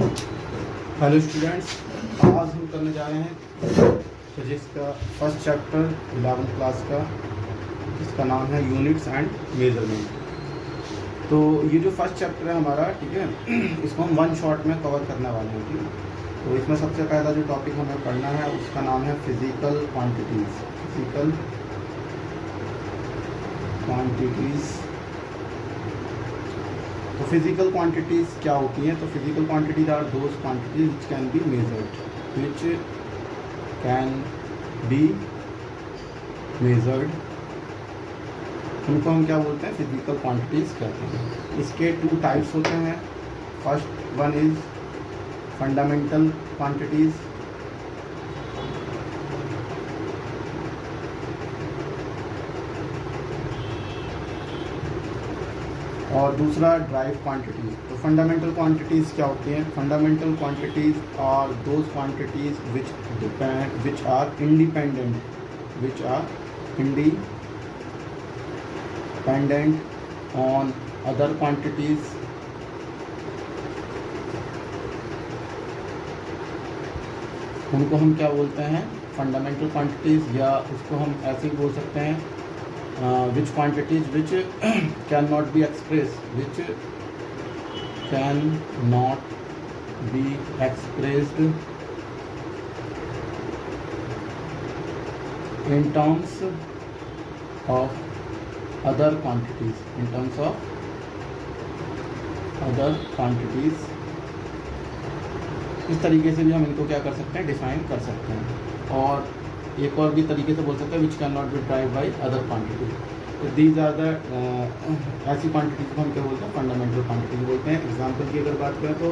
Hello students, आज हम करने जा रहे हैं फिजिक्स का फर्स्ट चैप्टर 11th क्लास का, जिसका नाम है यूनिट्स एंड मेजरमेंट। तो ये जो फर्स्ट चैप्टर है हमारा, ठीक है, इसको हम वन शॉट में कवर करने वाले हैं। ठीक है, तो इसमें सबसे पहला जो टॉपिक हमें पढ़ना है उसका नाम है फिजिकल क्वांटिटीज़। फिजिकल क्वांटिटीज़, तो फिजिकल क्वांटिटीज़ क्या होती हैं? तो physical quantities are those quantities which can be measured, which can be measured, उनको हम क्या बोलते हैं? फिजिकल क्वांटिटीज़ कहते हैं। इसके टू टाइप्स होते हैं। First one is fundamental quantities, और दूसरा ड्राइव क्वांटिटीज़। तो फंडामेंटल क्वांटिटीज़ क्या होती हैं? Fundamental quantities are those quantities which are independent, on other quantities, उनको हम क्या बोलते हैं? फंडामेंटल क्वांटिटीज़, या उसको हम ऐसे ही बोल सकते हैं which quantities which cannot be expressed, in terms of other quantities, इस तरीके से भी हम इनको क्या कर सकते हैं? डिफाइन कर सकते हैं। और एक और भी तरीके से बोल सकते हैं which can not be drive by other quantities. तो दीज आर द ऐसी क्वांटिटीज को हम क्या बोलते हैं? फंडामेंटल क्वांटिटीज बोलते हैं। एग्जाम्पल की अगर बात करें तो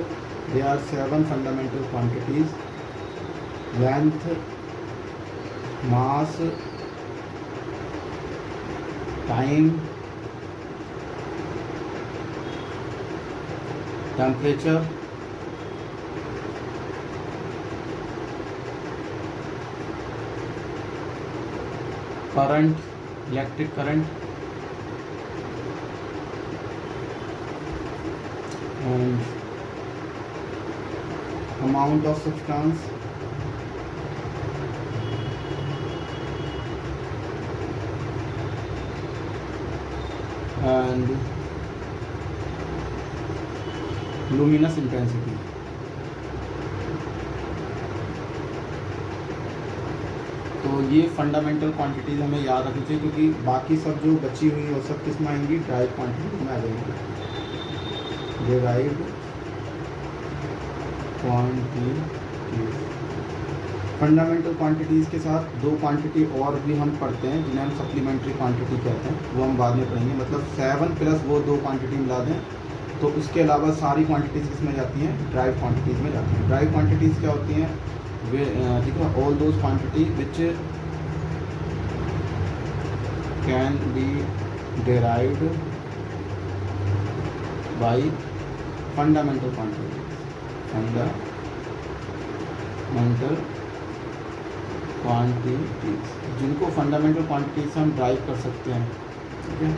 they are 7 fundamental quantities: length, mass, time, temperature, current, electric current, and amount of substance, and luminous intensity। तो ये फंडामेंटल क्वांटिटीज़ हमें याद रखनी चाहिए, क्योंकि बाकी सब जो बची हुई है वो सब किस में आएंगी? ड्राइव क्वांटिटीज में आ जाएंगी। Derived quantities. फंडामेंटल क्वांटिटीज़ के साथ दो क्वांटिटी और भी हम पढ़ते हैं, जिन्हें हम सप्लीमेंट्री क्वांटिटी कहते हैं, वो हम बाद में पढ़ेंगे। मतलब 7 प्लस वो दो क्वांटिटी मिला दें तो उसके अलावा सारी क्वांटिटीज़ किस में जाती हैं? ड्राइव क्वांटिटीज़ में जाती हैं। ड्राइव क्वांटिटीज़ क्या होती हैं? ठीक है, all those quantity which can B derived by fundamental quantities, जिनको फंडामेंटल क्वांटिटीज हम ड्राइव कर सकते हैं। ठीक है,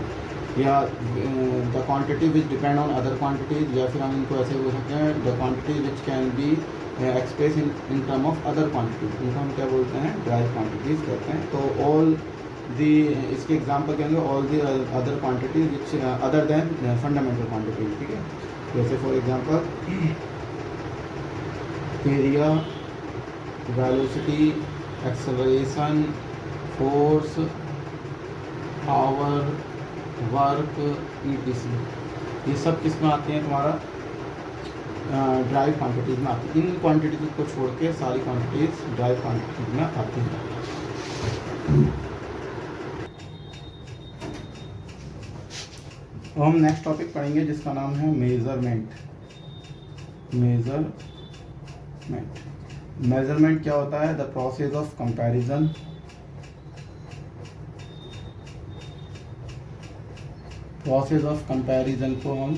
या the quantity which depend on other quantities, या फिर हम इनको ऐसे बोल सकते हैं the quantity which can be express in term of other quantities, उनको हम क्या बोलते हैं? ड्राइव क्वांटिटीज कहते हैं। तो ऑल दी, इसके एग्जांपल कहेंगे all the other quantities which other than fundamental quantities. ठीक है, जैसे for example area, velocity, acceleration, force, power, work, etc, ये सब किस में आते हैं? तुम्हारा ड्राइव क्वांटिटीज में आती है। इन क्वांटिटीज को छोड़ के सारी क्वांटिटीज ड्राइव क्वांटिटीज में आती हैं। अब हम नेक्स्ट टॉपिक पढ़ेंगे जिसका नाम है मेजरमेंट। मेजरमेंट क्या होता है? द प्रोसेस ऑफ कंपैरिजन, को हम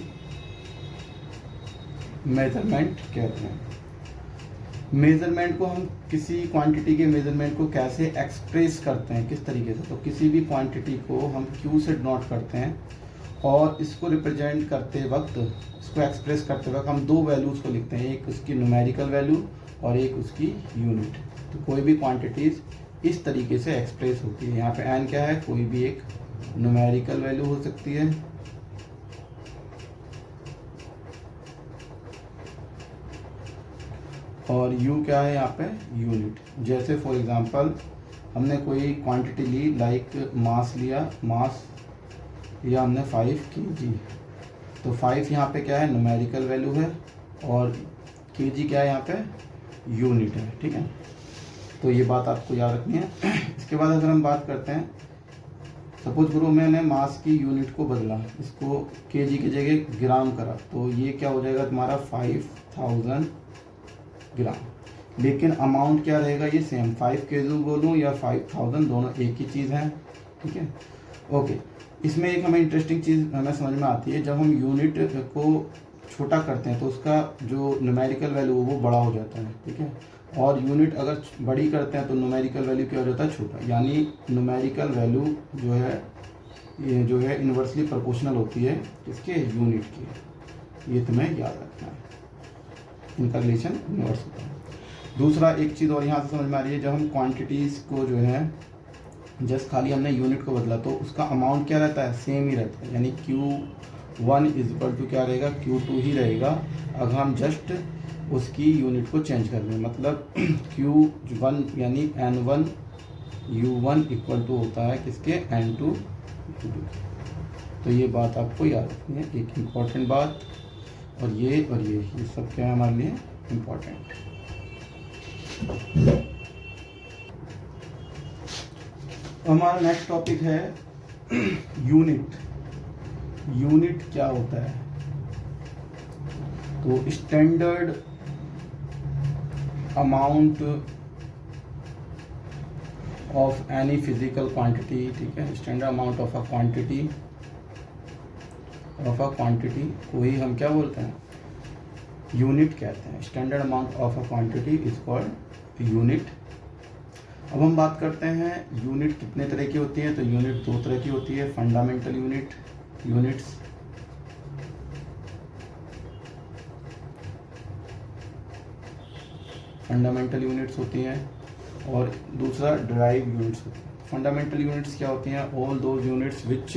मेजरमेंट कहते हैं। मेजरमेंट को हम किसी क्वांटिटी के मेजरमेंट को कैसे एक्सप्रेस करते हैं, किस तरीके से? तो किसी भी क्वांटिटी को हम क्यू से डिनोट करते हैं और इसको रिप्रेजेंट करते वक्त, इसको एक्सप्रेस करते वक्त हम दो वैल्यूज़ को लिखते हैं, एक उसकी न्यूमेरिकल वैल्यू और एक उसकी यूनिट। तो कोई भी क्वांटिटीज़ इस तरीके से एक्सप्रेस होती है। यहाँ पे एन क्या है, कोई भी एक न्यूमेरिकल वैल्यू हो सकती है और यू क्या है यहाँ पे, यूनिट। जैसे फॉर एग्जांपल हमने कोई क्वांटिटी ली, लाइक मास लिया, मास लिया हमने 5 kg। तो 5 यहाँ पे क्या है, न्यूमेरिकल वैल्यू है और kg क्या है यहाँ पे, यूनिट है। ठीक है, तो ये बात आपको याद रखनी है। इसके बाद अगर हम बात करते हैं, सपोज करो मैंने मास की यूनिट को बदला, इसको kg की जगह ग्राम करा, तो ये क्या हो जाएगा तुम्हारा 5000 ग्राम। लेकिन अमाउंट क्या रहेगा, ये सेम 5 kg बोलूँ या 5000, दोनों एक ही चीज़ है। ठीक है, ओके। इसमें एक हमें इंटरेस्टिंग चीज़ हमें समझ में आती है, जब हम यूनिट को छोटा करते हैं तो उसका जो न्यूमेरिकल वैल्यू वो बड़ा हो जाता है। ठीक है, और यूनिट अगर बड़ी करते हैं तो न्यूमेरिकल वैल्यू क्या हो जाता है, छोटा। यानी न्यूमेरिकल वैल्यू जो है, ये जो है इन्वर्सली प्रोपोर्शनल होती है इसके यूनिट की। ये तुम्हें याद रखना है, इनका रिलेशन इन्वर्स होता है। दूसरा एक चीज़ और यहाँ से समझ में आ रही है, जब हम क्वांटिटीज़ को जो है जस्ट खाली हमने यूनिट को बदला तो उसका अमाउंट क्या रहता है, सेम ही रहता है। यानी Q1 इज इक्वल टू क्या रहेगा, Q2 ही रहेगा। अगर हम जस्ट उसकी यूनिट को चेंज कर दें, मतलब Q1 यानी N1 U1 इक्वल टू होता है किसके, N2 U2। तो ये बात आपको याद रखनी है, एक इम्पॉर्टेंट बात। और ये सब क्या है हमारे लिए इम्पॉर्टेंट। हमारा नेक्स्ट टॉपिक है यूनिट। यूनिट क्या होता है, तो standard amount of any physical quantity. ठीक है, standard amount of a quantity को ही हम क्या बोलते हैं, यूनिट कहते हैं। Standard amount of a quantity is called unit. अब हम बात करते हैं यूनिट कितने तरह की होती है। तो यूनिट दो तरह की होती है, फंडामेंटल यूनिट्स फंडामेंटल यूनिट्स होती हैं, और दूसरा डिराइव यूनिट्स होती हैं। फंडामेंटल यूनिट्स क्या होती हैं, all those units which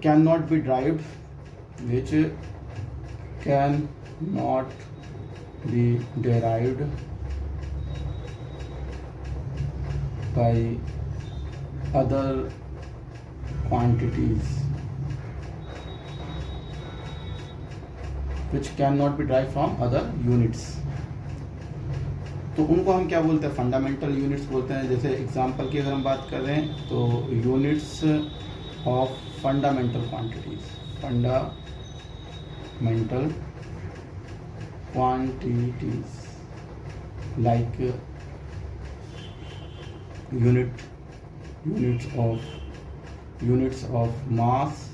can not be derived, which can not be derived by other quantities, which cannot be derived from other units। तो उनको हम क्या बोलते हैं, फंडामेंटल यूनिट्स बोलते हैं। जैसे एग्जांपल की अगर हम बात कर रहे हैं तो units of fundamental quantities, like units of mass,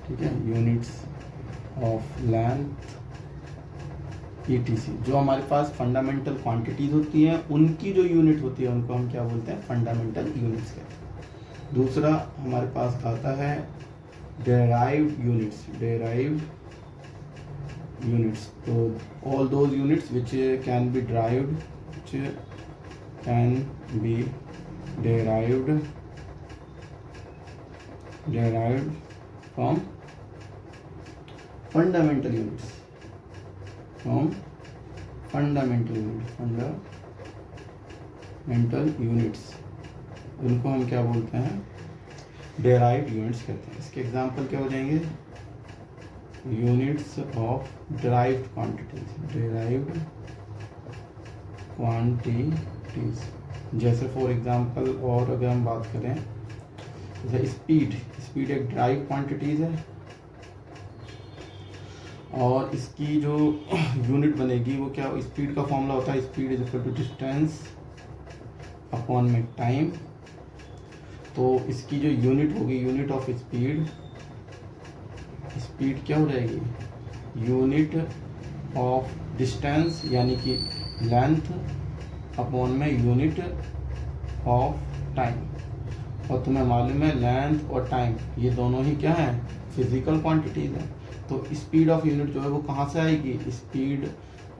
ठीक है, यूनिट्स ऑफ लेंथ, ETC। जो हमारे पास फंडामेंटल क्वांटिटीज होती हैं उनकी जो यूनिट होती है उनको हम क्या बोलते हैं, फंडामेंटल यूनिट्स कहते हैं। दूसरा हमारे पास आता है डेराइव्ड यूनिट्स। तो all those units which can B derived from fundamental units, उनको हम क्या बोलते हैं, derived यूनिट्स कहते हैं। इसके एग्जांपल क्या हो जाएंगे, यूनिट्स ऑफ derived quantities। जैसे फॉर एग्जांपल, और अगर हम बात करें जैसे स्पीड एक ड्राइव क्वांटिटीज है, और इसकी जो यूनिट बनेगी वो क्या, स्पीड का फॉर्मूला होता है speed is equal to distance upon में टाइम। तो इसकी जो यूनिट होगी, यूनिट ऑफ स्पीड क्या हो जाएगी, यूनिट ऑफ डिस्टेंस यानी कि लेंथ अपॉन में यूनिट ऑफ टाइम। और तुम्हें मालूम है लेंथ और टाइम ये दोनों ही क्या हैं, फिजिकल क्वांटिटीज़ हैं। तो स्पीड ऑफ यूनिट जो है वो कहाँ से आएगी, स्पीड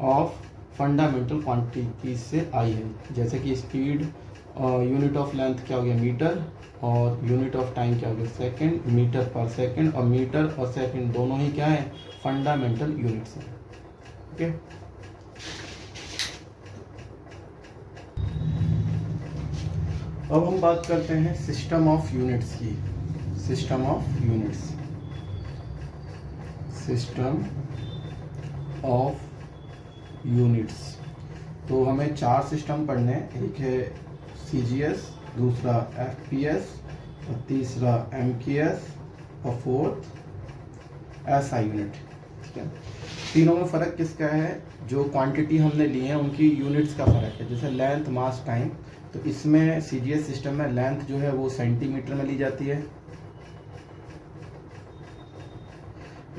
ऑफ फंडामेंटल क्वांटिटीज से आई है। जैसे कि स्पीड यूनिट ऑफ लेंथ क्या हो गया मीटर, और यूनिट ऑफ टाइम क्या हो गया सेकंड, मीटर पर सेकंड, और मीटर और सेकंड दोनों ही क्या है, फंडामेंटल यूनिट्स हैं। ओके, अब हम बात करते हैं सिस्टम ऑफ यूनिट्स की। System of units, system of units. तो हमें 4 सिस्टम पढ़ने हैं। एक है CGS, दूसरा FPS, और तीसरा MKS, और फोर्थ SI यूनिट। ठीक है, तीनों में फ़र्क किसका है, जो क्वांटिटी हमने ली है उनकी यूनिट्स का फ़र्क है। जैसे लेंथ, मास, टाइम, तो इसमें CGS सिस्टम में लेंथ जो है वो सेंटीमीटर में ली जाती है,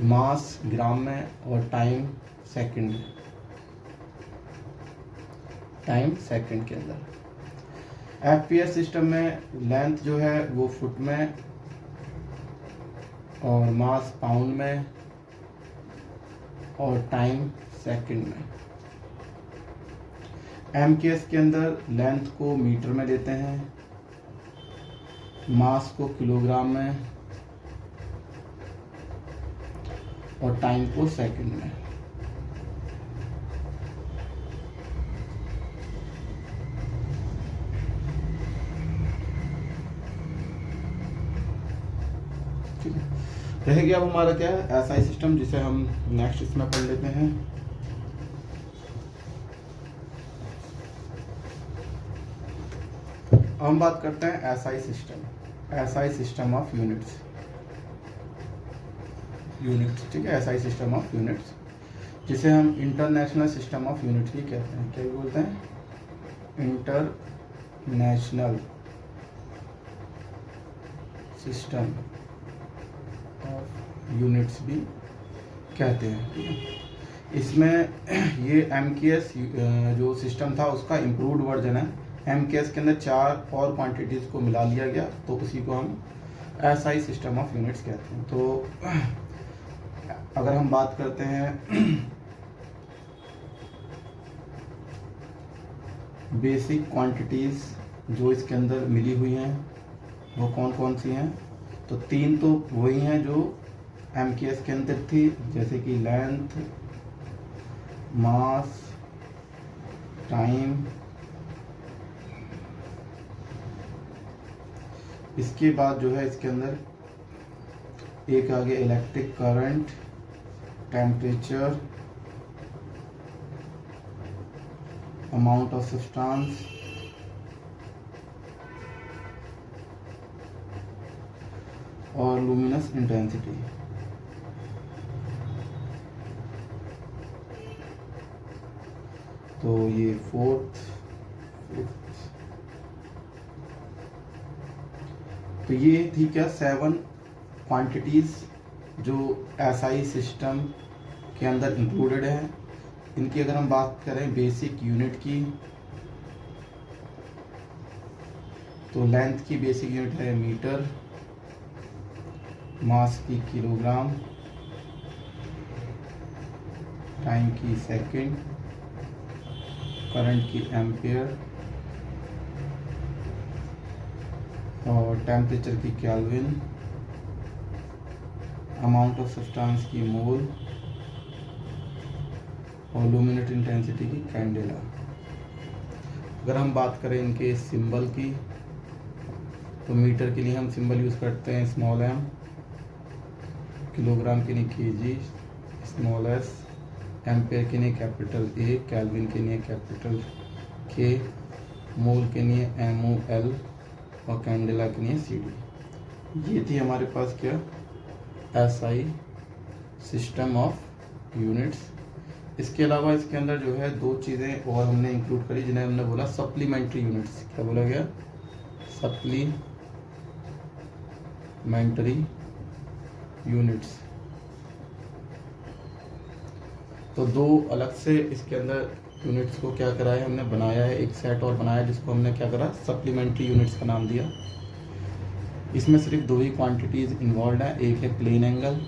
मास ग्राम में, और टाइम सेकंड में, टाइम सेकंड के अंदर। FPS सिस्टम में लेंथ जो है वो फुट में, और मास पाउंड में, और टाइम सेकंड में। MKS के अंदर लेंथ को मीटर में लेते हैं, मास को किलोग्राम में, और टाइम को सेकंड में। ठीक है, रह गया अब हमारा क्या है, SI सिस्टम, जिसे हम नेक्स्ट इसमें पढ़ लेते हैं। हम बात करते हैं SI system, SI system of units. ठीक है, SI सिस्टम ऑफ यूनिट्स, जिसे हम इंटरनेशनल सिस्टम ऑफ यूनिट्स भी कहते हैं। क्या बोलते हैं, इंटरनेशनल सिस्टम ऑफ यूनिट्स भी कहते हैं। इसमें ये MKS जो सिस्टम था उसका इम्प्रूव्ड वर्जन है। MKS के अंदर 4 और क्वांटिटीज़ को मिला लिया गया, तो उसी को हम SI सिस्टम ऑफ यूनिट्स कहते हैं। तो अगर हम बात करते हैं बेसिक क्वांटिटीज़ जो इसके अंदर मिली हुई हैं वो कौन कौन सी हैं, तो 3 तो वही हैं जो MKS के अंदर थी, जैसे कि लेंथ, मास, टाइम। इसके बाद जो है इसके अंदर एक आगे electric current, temperature, amount of substance, और लुमिनस इंटेंसिटी। तो ये फोर्थ, फिफ्थ, तो ये थी क्या 7 क्वांटिटीज़ जो SI सिस्टम के अंदर इंक्लूडेड है। इनकी अगर हम बात करें बेसिक यूनिट की, तो लेंथ की बेसिक यूनिट है मीटर, मास की किलोग्राम, टाइम की सेकंड, करंट की एम्पेयर, और टेम्परेचर की केल्विन, अमाउंट ऑफ सब्सटेंस की मोल, और लुमिनेट इंटेंसिटी की कैंडेला। अगर हम बात करें इनके सिंबल की, तो मीटर के लिए हम सिंबल यूज़ करते हैं स्मॉल m, किलोग्राम के लिए kg, स्मॉल s, एम्पेयर के लिए कैपिटल A, केल्विन के लिए कैपिटल K, मोल के लिए MOL, और कैंडेला के लिए CD। ये थी हमारे पास क्या SI सिस्टम ऑफ यूनिट्स। इसके अलावा इसके अंदर जो है 2 चीज़ें और हमने इंक्लूड करी, जिन्हें हमने बोला सप्लीमेंट्री यूनिट्स। क्या बोला गया, सप्लीमेंट्री यूनिट्स। तो 2 अलग से इसके अंदर यूनिट्स को क्या करा है, हमने बनाया है, एक सेट और बनाया जिसको हमने क्या करा, सप्लीमेंट्री यूनिट्स का नाम दिया। इसमें सिर्फ दो ही क्वांटिटीज इन्वॉल्व है, एक है प्लेन एंगल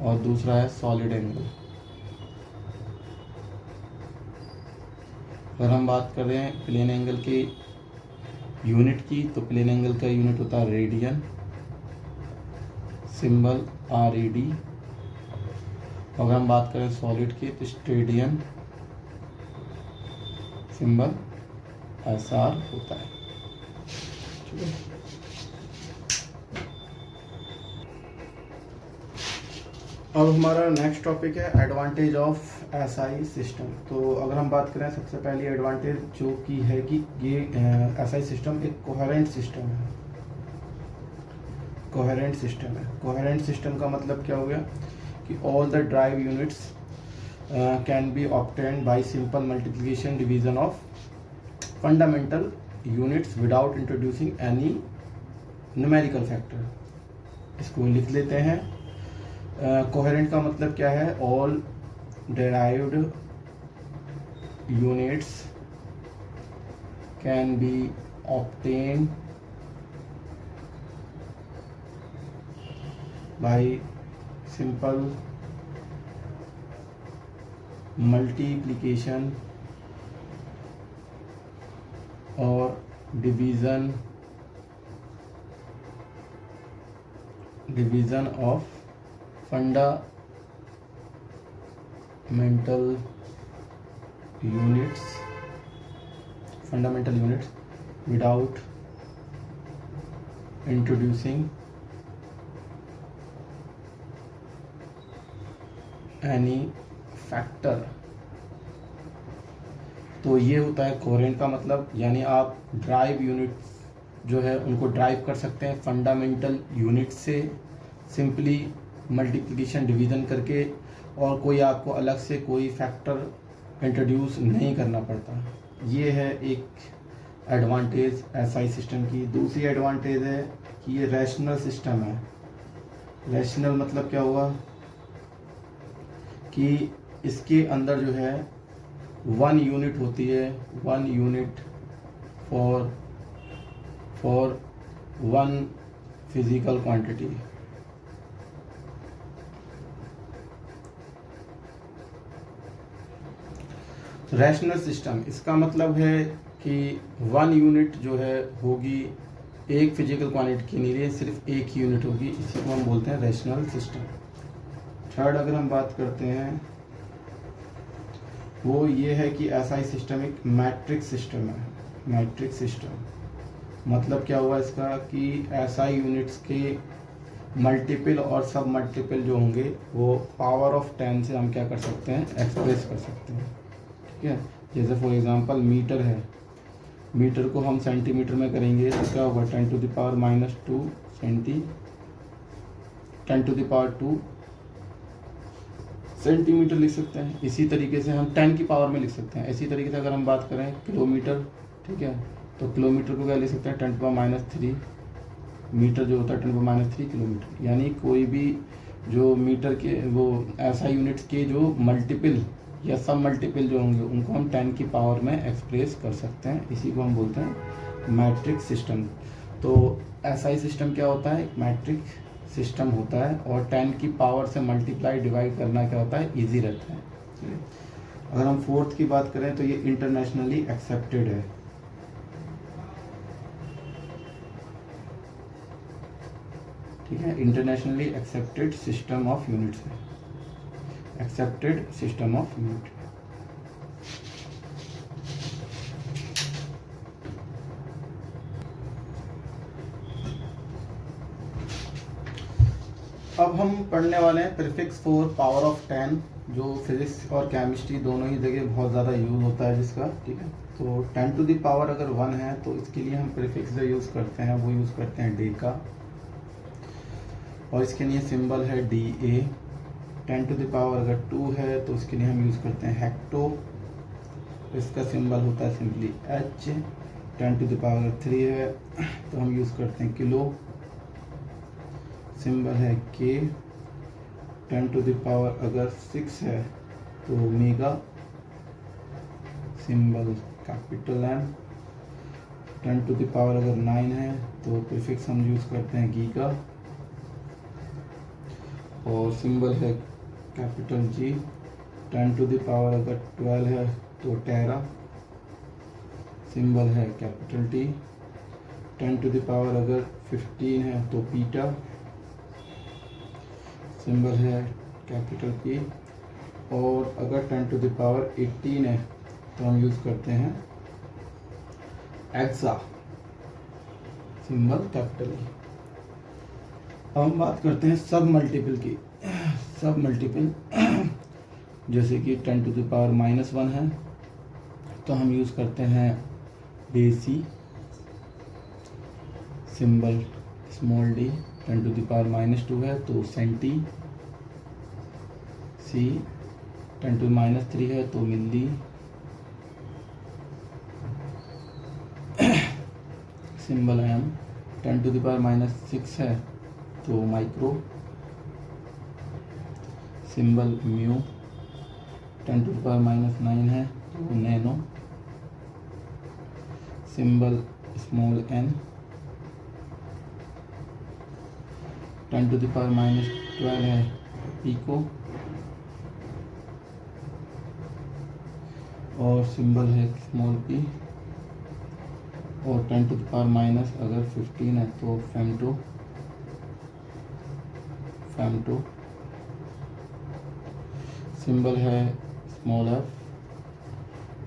और दूसरा है सॉलिड एंगल। अगर हम बात कर रहे हैं प्लेन एंगल के यूनिट की, तो प्लेन एंगल का यूनिट होता है रेडियन, सिंबल RAD। अगर हम बात करें सॉलिड की तो स्टेडियन, सिंबल SR होता है। ठीक है, अब हमारा नेक्स्ट टॉपिक है एडवांटेज ऑफ SI सिस्टम। तो अगर हम बात करें सबसे पहली एडवांटेज जो की है कि ये SI सिस्टम एक कोहेरेंट सिस्टम है। कोहेरेंट सिस्टम है, कोहेरेंट सिस्टम का मतलब क्या हो गया कि all the drive units can be obtained by simple multiplication division of fundamental units without introducing any numerical factor. इसको लिख लेते हैं। कोहेरेंट का मतलब क्या है, all derived units can be obtained by simple multiplication और division of fundamental units without introducing any factor. तो ये होता है कोहेरेंट का मतलब, यानी आप ड्राइव यूनिट जो है उनको ड्राइव कर सकते हैं फंडामेंटल यूनिट से सिंपली मल्टीप्लिकेशन डिवीज़न करके, और कोई आपको अलग से कोई फैक्टर इंट्रोड्यूस नहीं करना पड़ता। ये है एक एडवांटेज SI सिस्टम की। दूसरी एडवांटेज है कि ये रैशनल सिस्टम है। रैशनल मतलब क्या हुआ कि इसके अंदर जो है 1 यूनिट होती है, 1 unit for 1 physical quantity. Rational system इसका मतलब है कि 1 यूनिट जो है होगी एक फिजिकल क्वांटिटी के लिए, सिर्फ एक यूनिट होगी, इसी को हम बोलते हैं रैशनल सिस्टम। थर्ड अगर हम बात करते हैं वो ये है कि SI सिस्टम एक मैट्रिक्स सिस्टम है। मैट्रिक्स सिस्टम मतलब क्या हुआ इसका कि SI यूनिट्स के मल्टीपल और सब मल्टीपल जो होंगे वो पावर ऑफ 10 से हम क्या कर सकते हैं, एक्सप्रेस कर सकते हैं। ठीक है, जैसे फॉर एग्जांपल मीटर है, मीटर को हम सेंटीमीटर में करेंगे तो क्या होगा 10 to the power -2 10 to the power 2 centimetre लिख सकते हैं। इसी तरीके से हम 10 की पावर में लिख सकते हैं। इसी तरीके से अगर हम बात करें किलोमीटर, ठीक है, तो किलोमीटर को क्या लिख सकते हैं 10 to the power -3 मीटर जो होता है 10 to the power -3 किलोमीटर। यानी कोई भी जो मीटर के वो SI यूनिट्स के जो मल्टीपल या सब मल्टीपल जो होंगे उनको हम 10 की पावर में एक्सप्रेस कर सकते हैं। इसी को हम बोलते हैं मैट्रिक्स सिस्टम। तो SI सिस्टम क्या होता है, एक मैट्रिक्स सिस्टम होता है और 10 की पावर से मल्टीप्लाई डिवाइड करना क्या होता है, इजी रहता है। अगर हम फोर्थ की बात करें तो ये इंटरनेशनली एक्सेप्टेड है। ठीक है, internationally accepted system of units है, एक्सेप्टेड सिस्टम ऑफ यूनिट। अब हम पढ़ने वाले हैं प्रीफिक्स फॉर पावर ऑफ 10, जो फिजिक्स और केमिस्ट्री दोनों ही जगह बहुत ज़्यादा यूज होता है जिसका। ठीक है, तो 10 to the पावर अगर 1 है तो इसके लिए हम प्रीफिक्स जो यूज़ करते हैं वो यूज़ करते हैं डेका, और इसके लिए सिंबल है DA। 10 to the पावर अगर 2 है तो इसके लिए हम यूज़ करते हैं हेक्टो, इसका सिंबल होता है simply H। 10 to the power अगर 3 है तो हम यूज़ करते हैं किलो, सिंबल है K। 10 to the पावर अगर 6 है तो mega, symbol capital M। 10 to the power अगर 9 है तो प्रीफिक्स हम यूज़ करते हैं गीगा, और सिंबल है capital G. 10 to the power अगर 12 है तो टेरा, सिंबल है capital T. 10 to the power अगर 15 है तो पीटा, सिंबल है कैपिटल पी। और अगर 10 टू द पावर 18 है तो हम यूज़ करते हैं एक्सा, सिंबल कैपिटल ई। अब हम बात करते हैं सब मल्टीपल की। सब मल्टीपल जैसे कि 10 टू द पावर -1 है तो हम यूज़ करते हैं deci, symbol small D. 10 to the power -2 है तो सेंटी, सी। 10 टू -3 है तो milli, symbol M. 10 to the power -6 है तो micro, symbol mu. 10 to the power -9 है तो nano, symbol small N. 10 to the power -12 है पिको, और सिंबल है स्मॉल पी। और 10 टू द पावर अगर 15 है तो फेमटो, सिंबल है स्मॉल एफ।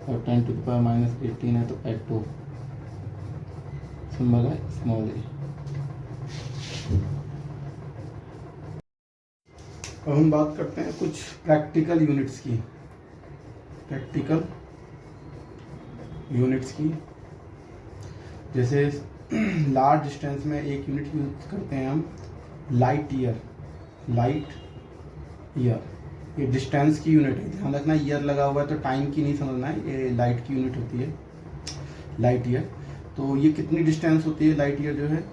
और 10 टू द पावर -18 है तो एक्टो, सिंबल है स्मॉल ए। अब हम बात करते हैं कुछ प्रैक्टिकल यूनिट्स की। जैसे लार्ज डिस्टेंस में एक यूनिट यूज करते हैं हम लाइट ईयर। ये डिस्टेंस की यूनिट है, ध्यान रखना ईयर लगा हुआ है तो टाइम की नहीं समझना है, ये लाइट की यूनिट होती है लाइट ईयर। तो ये कितनी डिस्टेंस होती है लाइट ईयर जो है,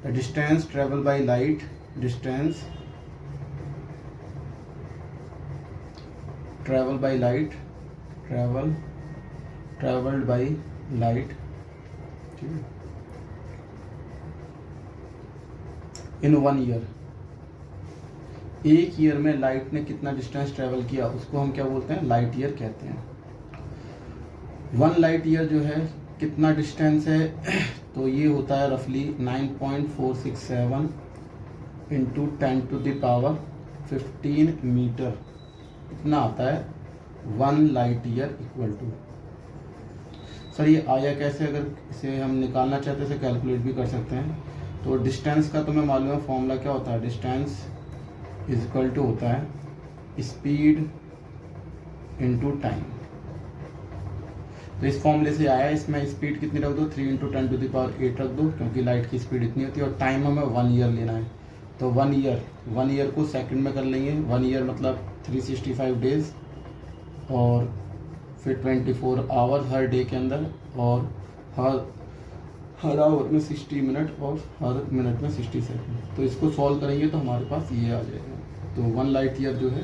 the distance travel by light, distance travelled by light, ठीक है, इन 1 ईयर। एक ईयर में लाइट ने कितना डिस्टेंस ट्रेवल किया उसको हम क्या बोलते हैं, लाइट ईयर कहते हैं। 1 लाइट ईयर जो है कितना डिस्टेंस है, तो ये होता है रफली 9.467 into 10 to the power 15 metre. इतना आता है 1 light year equal to. Sir ये आया कैसे, अगर इसे हम निकालना चाहते हैं इसे कैलकुलेट भी कर सकते हैं। तो डिस्टेंस का तुम्हें मालूम है फॉर्मूला क्या होता है, डिस्टेंस इज इक्वल टू होता है स्पीड इंटू टाइम। तो इस फॉर्मूले से आया, इसमें स्पीड कितनी रख दो, 3 इंटू 10 टू द पावर 8 रख दो, क्योंकि लाइट की स्पीड इतनी होती है, और टाइम हमें 1 ईयर लेना है। तो 1 ईयर को सेकंड में कर लेंगे। 1 ईयर मतलब 365 डेज, और फिर 24 आवर्स हर डे के अंदर, और हर आवर में 60 मिनट, और हर मिनट में 60 सेकंड। तो इसको सॉल्व करेंगे तो हमारे पास ये आ जाएगा। तो 1 लाइट ईयर जो है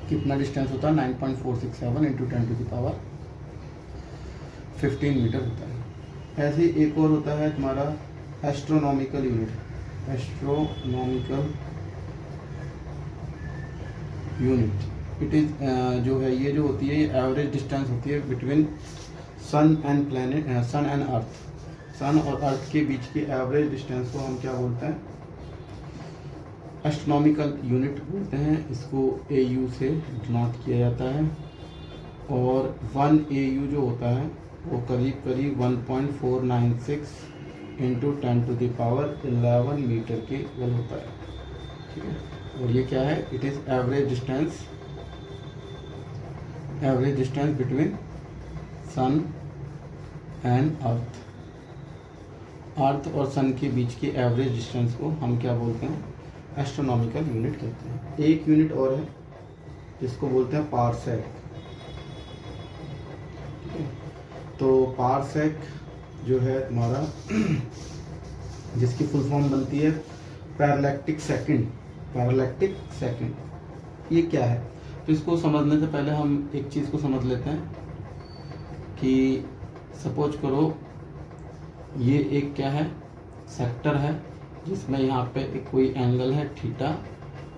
कितना डिस्टेंस होता है, 9.467 into 10 to the power 15 metre होता है। ऐसे ही एक और होता है तुम्हारा एस्ट्रोनॉमिकल यूनिट। इट इज जो है ये जो होती है ये एवरेज डिस्टेंस होती है बिटवीन सन एंड अर्थ। सन और अर्थ के बीच की एवरेज डिस्टेंस को हम क्या बोलते हैं, एस्ट्रोनॉमिकल यूनिट बोलते हैं। इसको AU से डिनोट किया जाता है। और 1 AU जो होता है वो करीब 1.496 into 10 to the power 11 metre के इक्वल होता है, ठीक है। और ये क्या है, it is average distance between sun and earth और सन के बीच की एवरेज डिस्टेंस को हम क्या बोलते हैं, एस्ट्रोनॉमिकल यूनिट कहते हैं। एक यूनिट और है जिसको बोलते हैं पारसेक, ठीक है। तो पारसेक जो है तुम्हारा जिसकी फुल फॉर्म बनती है पैरालैक्टिक सेकंड। ये क्या है, तो इसको समझने से पहले हम एक चीज़ को समझ लेते हैं कि सपोज करो ये एक क्या है, सेक्टर है जिसमें यहाँ पे एक कोई एंगल है थीटा,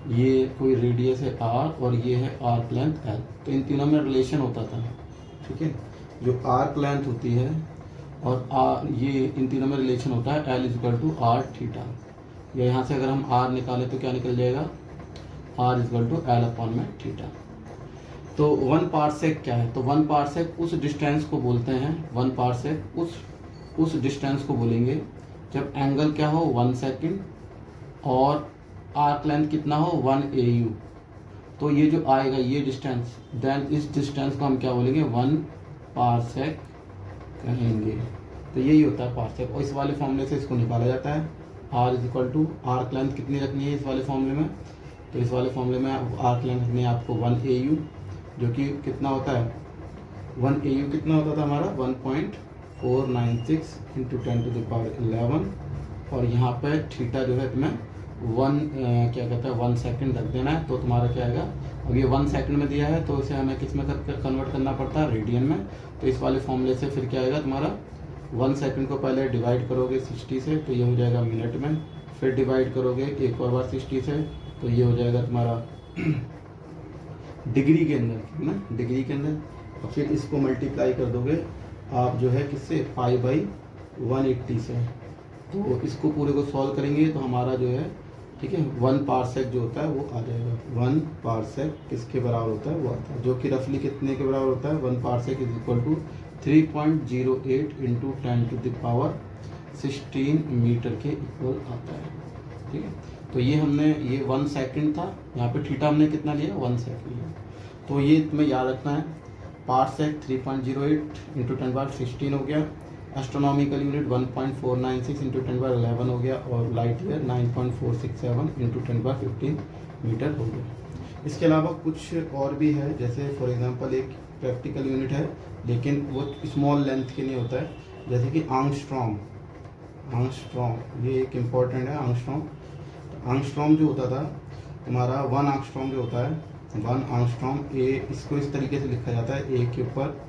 ये कोई रेडियस है आर, और ये है आर्क लेंथ एल। तो इन तीनों में रिलेशन होता था, ठीक है। जो आर्क लेंथ होती है और आर, ये इन तीनों में रिलेशन होता है L equal to R theta. या यहाँ से अगर हम आर निकालें तो क्या निकल जाएगा, R equal to L upon में थीटा। तो 1 पार्सेक क्या है, तो 1 पार्सेक उस डिस्टेंस को बोलते हैं, 1 पार्सेक उस डिस्टेंस को बोलेंगे जब एंगल क्या हो 1 सेकंड और आर्क लेंथ कितना हो 1 AU। तो ये जो आएगा ये डिस्टेंस, देन इस डिस्टेंस को हम क्या बोलेंगे 1 पार्सेक कहेंगे। तो यही होता है पार्सेक, और इस वाले फॉर्मूले से इसको निकाला जाता है। R is equal to arc length कितनी रखनी है इस वाले फॉर्मूले में, तो इस वाले फॉर्मूले में आर्क लेंथ रखनी है आपको 1 AU, जो कि कितना होता है 1 AU कितना होता था हमारा 1.496 इंटू 10⁻11, और यहाँ पे थीटा जो है तुम्हें 1 सेकंड रख देना है। तो तुम्हारा क्या आएगा, अब ये 1 सेकंड में दिया है तो इसे हमें किस में कन्वर्ट करना पड़ता है, रेडियन में। तो इस वाले फॉर्मूले से फिर क्या आएगा तुम्हारा, 1 सेकंड को पहले डिवाइड करोगे 60 से तो ये हो जाएगा मिनट में, फिर डिवाइड करोगे एक और बार 60 से तो ये हो जाएगा तुम्हारा डिग्री के अंदर, है ना, डिग्री के अंदर। और फिर इसको मल्टीप्लाई कर दोगे आप जो है किससे, π/180 से। तो इसको पूरे को सॉल्व करेंगे तो हमारा जो है, ठीक है, 1 पार्सेक जो होता है वो आ जाएगा। 1 पार्सेक किसके बराबर होता है वो आता है, जो कि रफली कितने के बराबर होता है, 1 parsec is equal to 3.08 into 10⁻16 metre के इक्वल आता है, ठीक है। तो ये हमने, ये 1 सेकंड था, यहाँ पे थीटा हमने कितना लिया 1 सेकंड लिया। तो ये तुम्हें याद रखना है, पार्सेक 3.08 इंटू 10⁻16 हो गया, एस्ट्रोनॉमिकल यूनिट 1.496 इंटू 10⁻11 हो गया, और लाइट ईयर 9.467 इंटू 10⁻15 मीटर हो गया। इसके अलावा कुछ और भी है, जैसे फॉर एग्जांपल एक प्रैक्टिकल यूनिट है लेकिन वो स्मॉल लेंथ के लिए होता है, जैसे कि आंगस्ट्रॉम, ये एक इम्पॉर्टेंट है आंगस्ट्रॉम। आंगस्ट्रॉम जो होता था तुम्हारा 1 आंगस्ट्रॉम जो होता है, 1 आंगस्ट्रॉम, ए इसको इस तरीके से लिखा जाता है, ए के ऊपर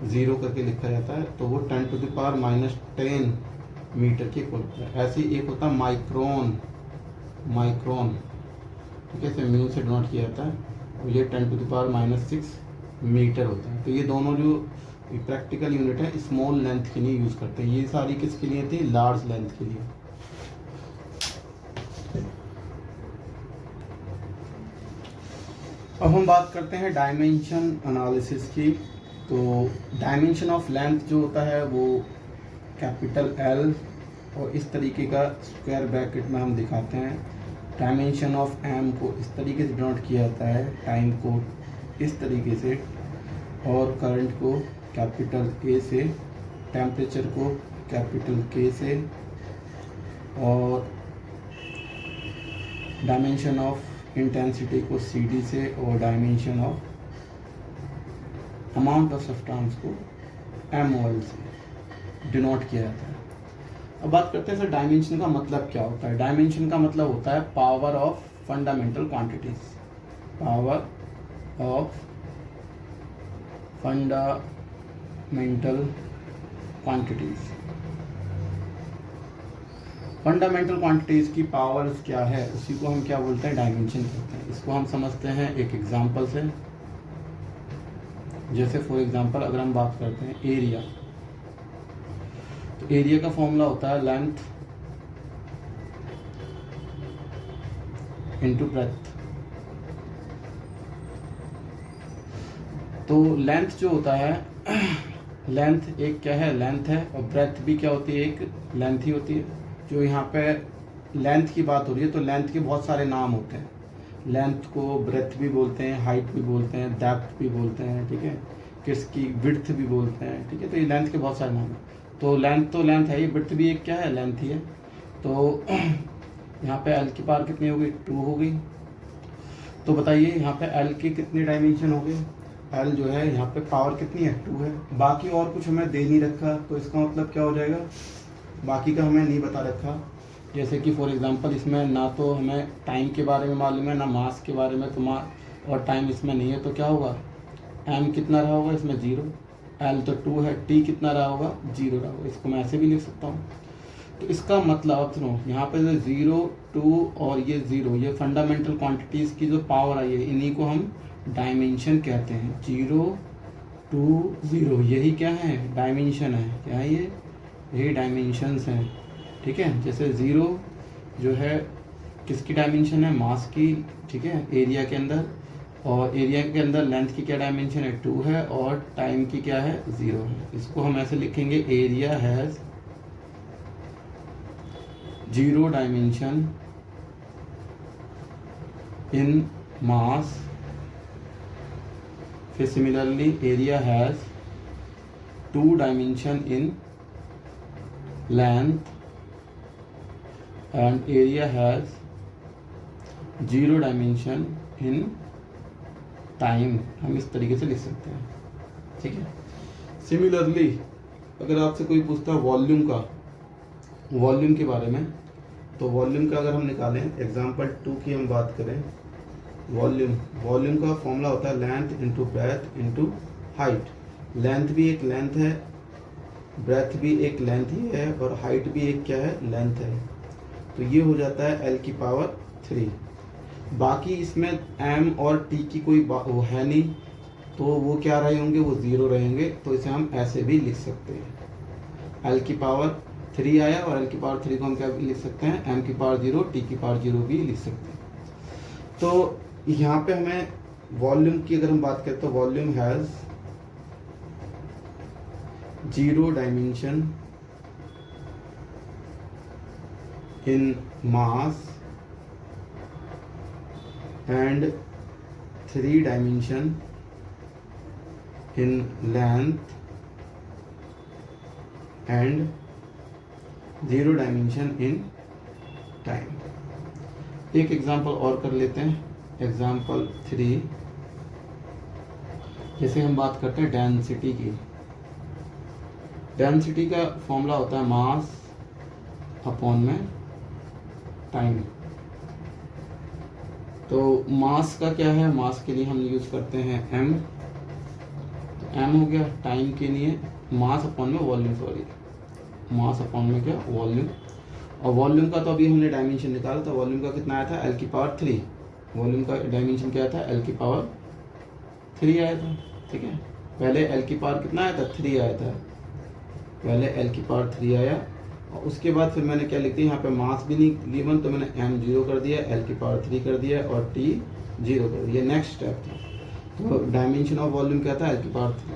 0 करके लिखा जाता है, तो वो 10⁻−10 मीटर के इक्वल होता है। ऐसे ही एक होता है माइक्रोन, ठीक है, इसे म्यू से डिनोट किया जाता है, और ये 10⁻6 मीटर होता है। तो ये दोनों जो प्रैक्टिकल यूनिट है स्मॉल लेंथ के लिए यूज़ करते हैं, ये सारी किसके लिए थी, लार्ज लेंथ के लिए। अब हम बात करते हैं डायमेंशन एनालिसिस की। तो डायमेंशन ऑफ लेंथ जो होता है वो कैपिटल L और इस तरीके का स्क्वायर ब्रैकेट में हम दिखाते हैं। डायमेंशन ऑफ M को इस तरीके से डिनोट किया जाता है, टाइम को इस तरीके से, और करंट को कैपिटल A से, टेम्परेचर को कैपिटल K से, और डायमेंशन ऑफ इंटेंसिटी को CD से, और dimension of amount of substance को MOL से डिनोट किया जाता है। अब बात करते हैं सर डायमेंशन का मतलब क्या होता है। डायमेंशन का मतलब होता है power of fundamental quantities, power of fundamental quantities. Fundamental quantities की पावर्स क्या है उसी को हम क्या बोलते हैं, डायमेंशन कहते हैं। इसको हम समझते हैं एक एग्जांपल से। जैसे फॉर एग्जांपल अगर हम बात करते हैं एरिया, तो एरिया का फॉर्मूला होता है लेंथ इंटू ब्रेथ। तो लेंथ जो होता है, लेंथ एक क्या है, लेंथ है, और ब्रेथ भी क्या होती है, एक लेंथ ही होती है। जो यहाँ पे लेंथ की बात हो रही है तो लेंथ के बहुत सारे नाम होते हैं। लेंथ को ब्रेथ भी बोलते हैं, हाइट भी बोलते हैं, डेप्थ भी बोलते हैं, ठीक है, किसकी विड्थ भी बोलते हैं, ठीक है। तो ये लेंथ के बहुत सारे नाम हैं। तो लेंथ है, ये विड्थ भी एक क्या है, लेंथ ही है। तो यहाँ पे एल की पावर कितनी हो गई, 2 हो गई। तो बताइए यहाँ पे एल के कितने डायमेंशन हो गए, एल जो है यहाँ पे पावर कितनी है, 2 है। बाकी और कुछ हमें दे नहीं रखा, तो इसका मतलब क्या हो जाएगा, बाकी का हमें नहीं बता रखा। जैसे कि फॉर एग्जांपल इसमें ना तो हमें टाइम के बारे में मालूम है, ना मास के बारे में, और टाइम इसमें नहीं है, तो क्या होगा, एम कितना रहा होगा इसमें 0, L तो 2 है, T कितना रहा होगा, 0 रहा होगा। इसको मैं ऐसे भी लिख सकता हूँ। तो इसका मतलब अब सुनो, यहाँ पे जो 0, 2 और ये 0, ये फंडामेंटल क्वांटिटीज़ की जो पावर आई है, इन्हीं को हम डायमेंशन कहते हैं। 0, 2, 0, यही क्या है, डायमेंशन है। क्या है ये, यही डायमेंशंस हैं, ठीक है। जैसे 0 जो है किसकी डायमेंशन है, मास की, ठीक है, एरिया के अंदर, और एरिया के अंदर लेंथ की क्या डायमेंशन है, 2 है, और टाइम की क्या है, 0 है। इसको हम ऐसे लिखेंगे, एरिया हैज़ 0 डायमेंशन इन मास। फिर similarly area has 2 dimension in length and area has 0 dimension in time. हम इस तरीके से लिख सकते हैं, ठीक है। सिमिलरली अगर आपसे कोई पूछता है वॉल्यूम के बारे में, तो वॉल्यूम का अगर हम निकालें, एग्जांपल 2 की हम बात करें, वॉल्यूम का फॉर्मूला होता है length into breadth into height. Length भी एक लेंथ है, ब्रेथ भी एक लेंथ ही है, और हाइट भी एक क्या है, लेंथ है। तो ये हो जाता है L की पावर 3। बाकी इसमें M और T की कोई वो है नहीं, तो वो क्या रहे होंगे, वो 0 रहेंगे। तो इसे हम ऐसे भी लिख सकते हैं, L की पावर 3 आया, और L की पावर 3 को हम क्या भी लिख सकते हैं, M की पावर 0, T की पावर 0 भी लिख सकते हैं। तो यहाँ पे हमें वॉल्यूम की अगर हम बात करें, तो volume has 0 dimension in mass and 3 dimension in length and 0 dimension in time। एक एग्जांपल और कर लेते हैं, एग्जांपल 3। जैसे हम बात करते हैं डेंसिटी की। डेंसिटी का फॉर्मूला होता है मास अपॉन में टाइम। तो मास का क्या है, मास के लिए हम यूज़ करते हैं m। तो m हो गया, टाइम के लिए मास अपॉन में वॉल्यूम, मास अपॉन में क्या, वॉल्यूम। और वॉल्यूम का तो अभी हमने डायमेंशन निकाला था, वॉल्यूम का कितना आया था, L की पावर 3। वॉल्यूम का डायमेंशन क्या था, L की पावर 3 आया था, ठीक है। पहले L की पावर कितना आया था, 3 आया था, पहले L की पावर 3 आया, और उसके बाद फिर मैंने क्या लिख दिया, यहाँ पे मास भी नहीं गिवन, तो मैंने m 0 कर दिया, L की पावर 3 कर दिया, और T 0 कर दिया। नेक्स्ट स्टेप था, तो डायमेंशन ऑफ वॉल्यूम क्या था, L की पावर 3।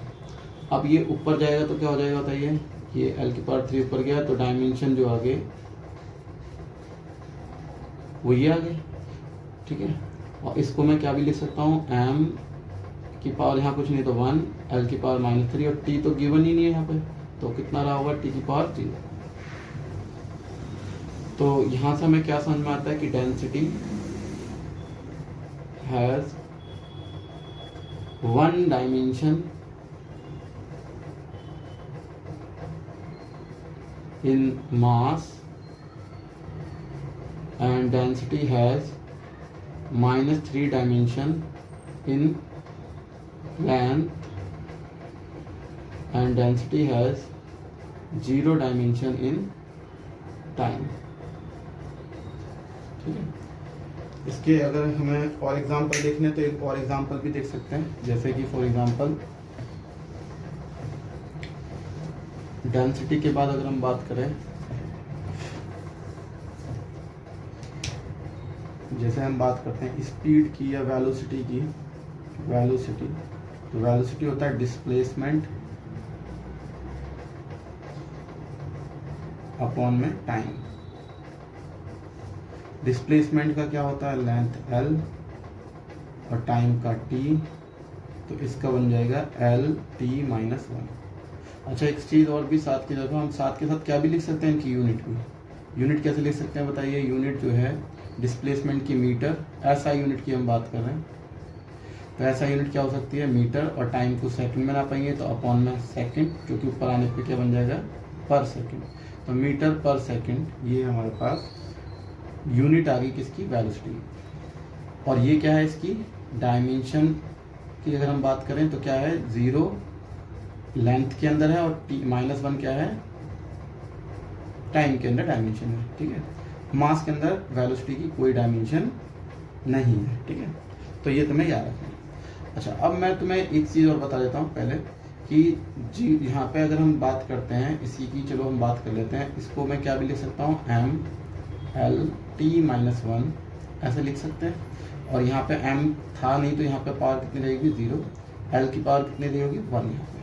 अब ये ऊपर जाएगा तो क्या हो जाएगा बताइए, ये L की पावर 3 ऊपर गया, तो डायमेंशन जो आगे वो ये आगे, ठीक है। और इसको मैं क्या भी लिख सकता हूँ, m की पावर यहाँ कुछ नहीं तो 1, L की पावर -3, और T तो गिवन ही नहीं है यहाँ पे, तो कितना रहा होगा, T की पावर 0। तो यहाँ से हमें क्या समझ में आता है कि density has 1 dimension in mass and density has -3 dimension in length and density has 0 dimension in time। ठीक है। इसके अगर हमें और एग्जांपल देखने तो एक और एग्जांपल भी देख सकते हैं, जैसे कि फॉर एग्जांपल डेंसिटी के बाद अगर हम बात करें, जैसे हम बात करते हैं स्पीड की या वेलोसिटी की, वेलोसिटी, तो वेलोसिटी होता है डिस्प्लेसमेंट अपॉन में टाइम। डिस्प्लेसमेंट का क्या होता है, लेंथ L और टाइम का T, तो इसका बन जाएगा LT-1। अच्छा, एक चीज़ और भी साथ की जगह हम साथ के साथ क्या भी लिख सकते हैं, इनकी यूनिट भी। यूनिट कैसे लिख सकते हैं बताइए, यूनिट जो है डिस्प्लेसमेंट की मीटर, ऐसा यूनिट की हम बात कर रहे हैं, तो ऐसा यूनिट क्या हो सकती है, मीटर, और टाइम को सेकंड में ना पाएंगे तो अपॉन में सेकंड, क्योंकि ऊपर आने पे क्या बन जाएगा, पर सेकंड। तो मीटर पर सेकंड, ये हमारे पास यूनिट आ गई किसकी, वेलोसिटी। और ये क्या है, इसकी डायमेंशन की अगर हम बात करें तो क्या है, 0 लेंथ के अंदर है और -1 क्या है, टाइम के अंदर डायमेंशन है, ठीक है। मास के अंदर वेलोसिटी की कोई डायमेंशन नहीं है, ठीक है। तो ये तुम्हें याद रखना है। अच्छा, अब मैं तुम्हें एक चीज़ और बता देता हूँ पहले कि जी यहाँ पे अगर हम बात करते हैं इसी की, चलो हम बात कर लेते हैं, इसको मैं क्या भी लिख सकता हूँ, m(l)t-1 ऐसे लिख सकते हैं। और यहाँ पे m था नहीं तो यहाँ पे पावर कितनी रहेगी, 0, l की पावर कितनी रहेगी, 1 यहाँ पे।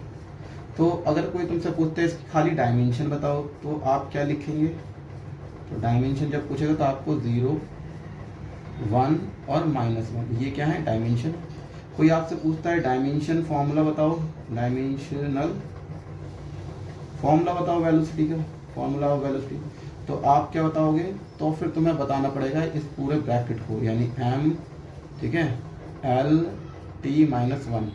तो अगर कोई तुमसे पूछते हैं इसकी खाली डायमेंशन बताओ तो आप क्या लिखेंगे, तो डायमेंशन जब पूछेगा तो आपको 0, 1 और -1 ये क्या है, डायमेंशन। कोई आपसे पूछता है डायमेंशन फॉर्मूला बताओ, डायमेंशनल फॉर्मूला बताओ वेलोसिटी का, फॉर्मूला ऑफ वेलोसिटी, तो आप क्या बताओगे, तो फिर तुम्हें बताना पड़ेगा इस पूरे ब्रैकेट को, यानी m, ठीक है, l(t-1),